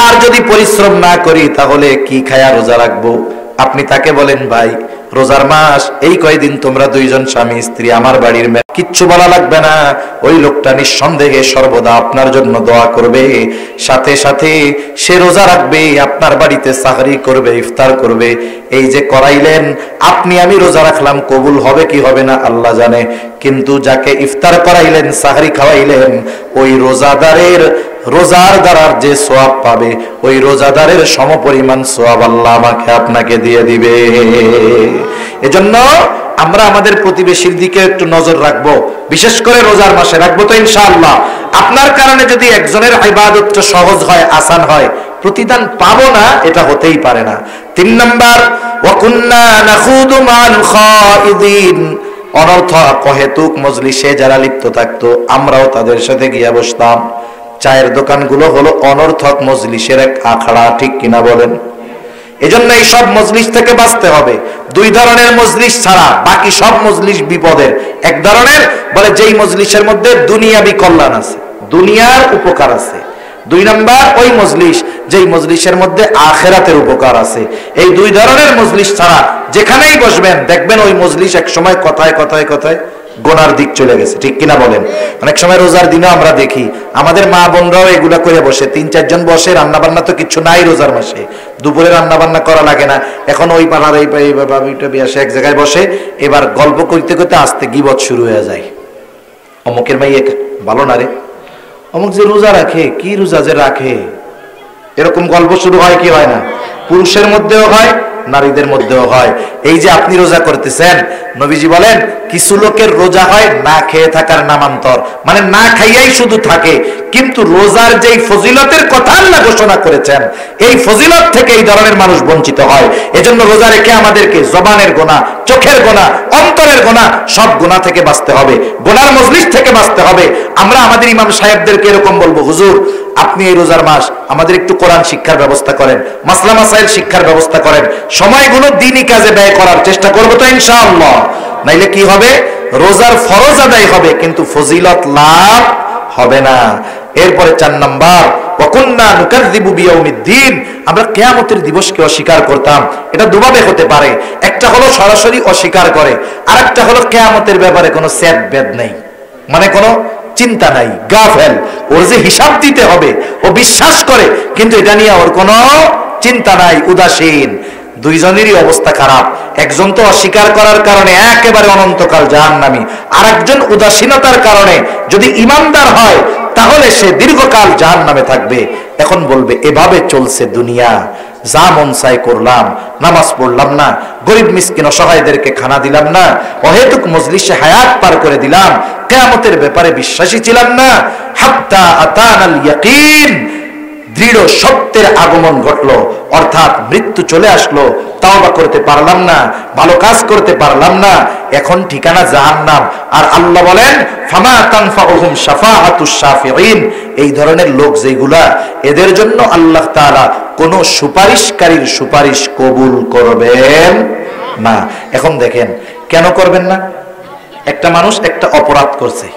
আর যদি পরিশ্রম না করি তাহলে কি খায়া রোজা রাখবো। আপনি তাকে বলেন ভাই রোজার মাস, এই কয়দিন তোমরা দুইজন স্বামী স্ত্রী আমার বাড়ির কিচ্ছু বলা লাগবে না। ওই লোকটা নিঃসন্দেহে সর্বদা আপনার জন্য দোয়া করবে, সাথে সাথে সে রোজা রাখবে, আপনার বাড়িতে সাহরি করবে, ইফতার করবে। এই যে করাইলেন আপনি, আমি রোজা রাখলাম, কবুল হবে কি হবে না আল্লাহ জানে, কিন্তু যাকে ইফতার করাইলেন, সাহরি খাওয়াইলেন, ওই রোজার দ্বারার যে সোয়াব পাবে, ওই রোজাদারের সমপরিমাণ সোয়াব আল্লাহ আমাকে আপনাকে দিয়ে দিবে। এজন্য আমরা আমাদের প্রতিবেশীর দিকে একটু নজর রাখবো, বিশেষ করে রোজার মাসে রাখবো তো ইনশাআল্লাহ। আপনার কারণে যদি একজনের ইবাদতটা সহজ হয়, আসান হয়, প্রতিদান পাবো না এটা হতেই পারে না। 3 নাম্বার, ওয়া কুন্না নাখুদু মাল খাইদিন, অনর্থক অহেতুক মজলিসে যারা লিপ্ত থাকতো আমরাও তাদের সাথে গিয়ে বসতাম। চায়ের দোকানগুলো হলো অনর্থক মজলিসের এক আখড়া, ঠিক কিনা বলেন? এজন্য এই সব মজলিস থেকে বাঁচতে হবে। 2 ধরনের মজলিস ছাড়া বাকি সব মজলিস বিপদের। এক ধরনের বলে যেই মজলিসের মধ্যে দুনিয়াবি কল্যাণ আছে, দুনিয়ার উপকার আছে। 2 নাম্বার ওই মজলিস যেই মজলিসের মধ্যে আখিরাতের উপকার আছে। এই 2 ধরনের মজলিস ছাড়া যেখানেই বসবেন দেখবেন ওই মজলিস এক সময় কথায় কথায় কথায় গোনার দিক চলে গেছে, ঠিক কিনা বলেন? অনেক সময় রোজার দিনে আমরা দেখি আমাদের মা বোনরাও এগুলা করে বসে, 3-4 জন বসে, রান্না বান্না তো কিছু নাই রোজার মাসে, দুপুরে রান্না বান্না করা লাগে না। এখন ওই পাড়ার এই আসে এক জায়গায় বসে, এবার গল্প করতে করতে আস্তে গীবত শুরু হয়ে যায়। অমুকের ভাই ভালো না রে, অমুক যে রোজা রাখে, কি রোজা যে রাখে, এরকম গল্প শুরু হয় কি হয় না? পুরুষের মধ্যেও হয়, নারীদের মধ্যেও হয়। এই যে আপনি রোজা করতেছেন, নবীজি বলেন কিছু লোকের রোজা হয় না খেয়ে থাকার নামান্তর, মানে না খাইয়াই শুধু থাকে, কিন্তু রোজার যেই ফজিলতের কথা আল্লাহ ঘোষণা করেছেন, এই ফজিলত থেকে এই ধরনের মানুষ বঞ্চিত হয়। এজন্য রোজা রেখে আমাদেরকে জবানের গোনা, চোখের গোনা, অন্তরের গোনা, সব গোনা থেকে বাঁচতে হবে, গোনার মজলিস থেকে বাঁচতে হবে। আমরা আমাদের ইমাম সাহেবদেরকে এরকম বলবো, হুজুর আপনি এই রোজার মাস আমাদের একটু কোরআন শিক্ষার ব্যবস্থা করেন, মাসলা মাসাইল শিক্ষার ব্যবস্থা করেন, সময়গুলো দ্বীনি কাজে ব্যয় করার চেষ্টা করবো তো ইনশাআল্লাহ। নাইলে কি হবে? রোজার ফরজ আদায় হবে কিন্তু ফজিলত লাভ হবে না। এরপরে 4 নাম্বার, ওয়া কুন্না নুকাযযিবু বিয়াউমিদ্দিন, আমরা কিয়ামতের দিবসকে অস্বীকার করতাম। এটা দুভাবে হতে পারে, একটা হলো সরাসরি অস্বীকার করে, আরেকটা হলো কিয়ামতের ব্যাপারে কোনো সেদ বেদ নেই, মানে কোনো চিন্তা নাই, গাফেল, ওর যে হিসাব দিতে হবে ও বিশ্বাস করে, কিন্তু এটা নিয়ে ওর কোনো চিন্তা নাই, উদাসীন। 2 জনেরই অবস্থা খারাপ। একজন তো অস্বীকার করার কারণে একেবারে অনন্তকাল জাহান্নামী, আর একজন উদাসীনতার কারণে যদি ইমানদার হয় তাহলে সে দীর্ঘকাল জাহান্নামে থাকবে। এখন বলবে এভাবে চলছে দুনিয়া, যা মন চাই করলাম, নামাজ পড়লাম না, গরিব মিসকিন অসহায়দেরকে খানা দিলাম না, অহেতুক মজলিসে হায়াত পার করে দিলাম, কিয়ামতের ব্যাপারে বিশ্বাসী ছিলাম না, হাত্তা আতানাল ইয়াকিন, দৃঢ় সত্যের আগমন ঘটলো, অর্থাৎ মৃত্যু চলে আসলো, তাওবা করতে পারলাম না, ভালো কাজ করতে পারলাম না, এখন ঠিকানা জাহান্নাম। আর আল্লাহ বলেন ফামা তানফাউহুম শাফাআতুশ শাফিঈন, এই ধরনের লোক যেগুলা, এদের জন্য আল্লাহ তাআলা কোন সুপারিশকারীর সুপারিশ কবুল করবেন না। এখন দেখেন কেন করবেন না? একটা মানুষ একটা অপরাধ করছে,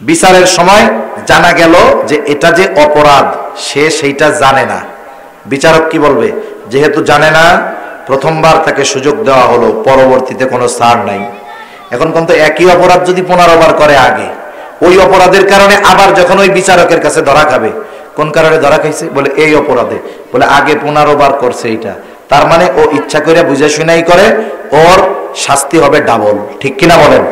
বিচারের সময় জানা গেল যে এটা যে অপরাধ সে সেইটা জানে না। বিচারক কি বলবে? যেহেতু জানে না, প্রথমবার তাকে সুযোগ দেওয়া হলো, পরবর্তীতে কোনো ছাড় নাই। এখন কিন্তু একই অপরাধ যদি 15 বার করে আগে, ওই অপরাধের কারণে আবার যখন ওই বিচারকের কাছে ধরা খাবে, কোন কারণে ধরা খাইছে? বলে এই অপরাধে, বলে আগে 15 বার করছে এইটা, তার মানে ও ইচ্ছা করে বুঝে শুনাই করে, ওর শাস্তি হবে ডাবল, ঠিক কিনা বলেন?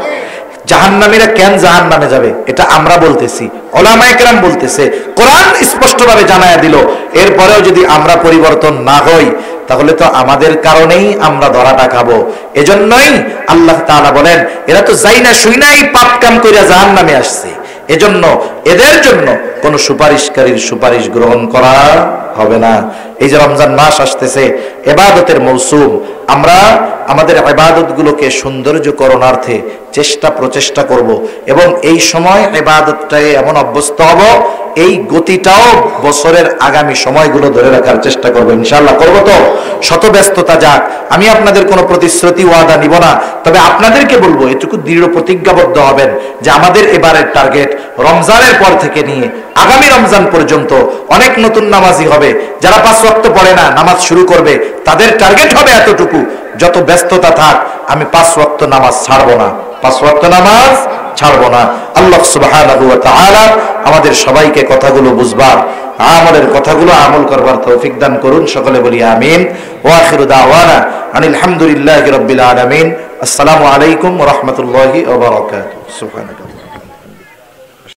জাহান্নামীরা কেন জাহান্নামে যাবে এটা আমরা বলতেছি, উলামায়ে কেরাম বলতেছে, কোরআন স্পষ্টভাবে জানায়া দিল। এরপরেও যদি আমরা পরিবর্তন না হই তাহলে তো আমাদের কারণেই আমরা ধরাটা খাবো। এজন্যই আল্লাহ তাআলা বলেন এরা তো যাই না শুই নাই পাপ কাম কইরা জাহান্নামে আসছে, এজন্য এদের জন্য কোন সুপারিশকারীর সুপারিশ গ্রহণ করা হবে না। এই যে রমজান মাস আসতেছে, ইবাদতের মৌসুম, আমরা আমাদের ইবাদতগুলোকে সৌন্দর্যকরণার্থে প্রচেষ্টা করব এবং এই সময় ইবাদতটাকে এমন অভ্যস্ত হব, এই গতিটাও বছরের আগামী সময়গুলো ধরে রাখার চেষ্টা করব, ইনশাআল্লাহ করব তো। শত ব্যস্ততা যাক, আমি আপনাদের কোনো প্রতিশ্রুতি ওয়াদা নিব না, তবে আপনাদেরকে বলবো এটুকু দৃঢ় প্রতিজ্ঞাবদ্ধ হবেন যে আমাদের এবারের টার্গেট রমজানের পর থেকে নিয়ে আগামী রমজান পর্যন্ত অনেক নতুন নামাজি হবে, যারা 5 ওয়াক্ত পড়ে না নামাজ শুরু করবে, তাদের টার্গেট হবে এতটুকু, যত ব্যস্ততা থাক, আমি 5 ওয়াক্ত নামাজ ছাড়বো না, 5 ওয়াক্ত নামাজ ছাড়বো না। আল্লাহ সুবহানাহু ওয়া তাআলা আমাদের সবাইকে কথাগুলো বুঝবার, আমলের কথাগুলো আমল করবার তৌফিক দান করুন। সকলে বলি আমিন। ওয়া আখিরু দাওয়ানা আনিল হামদুলিল্লাহি রাব্বিল আলামিন। আসসালামু আলাইকুম ওয়া রাহমাতুল্লাহি ওয়া বারাকাতুহু। সুবহানাল্লাহ।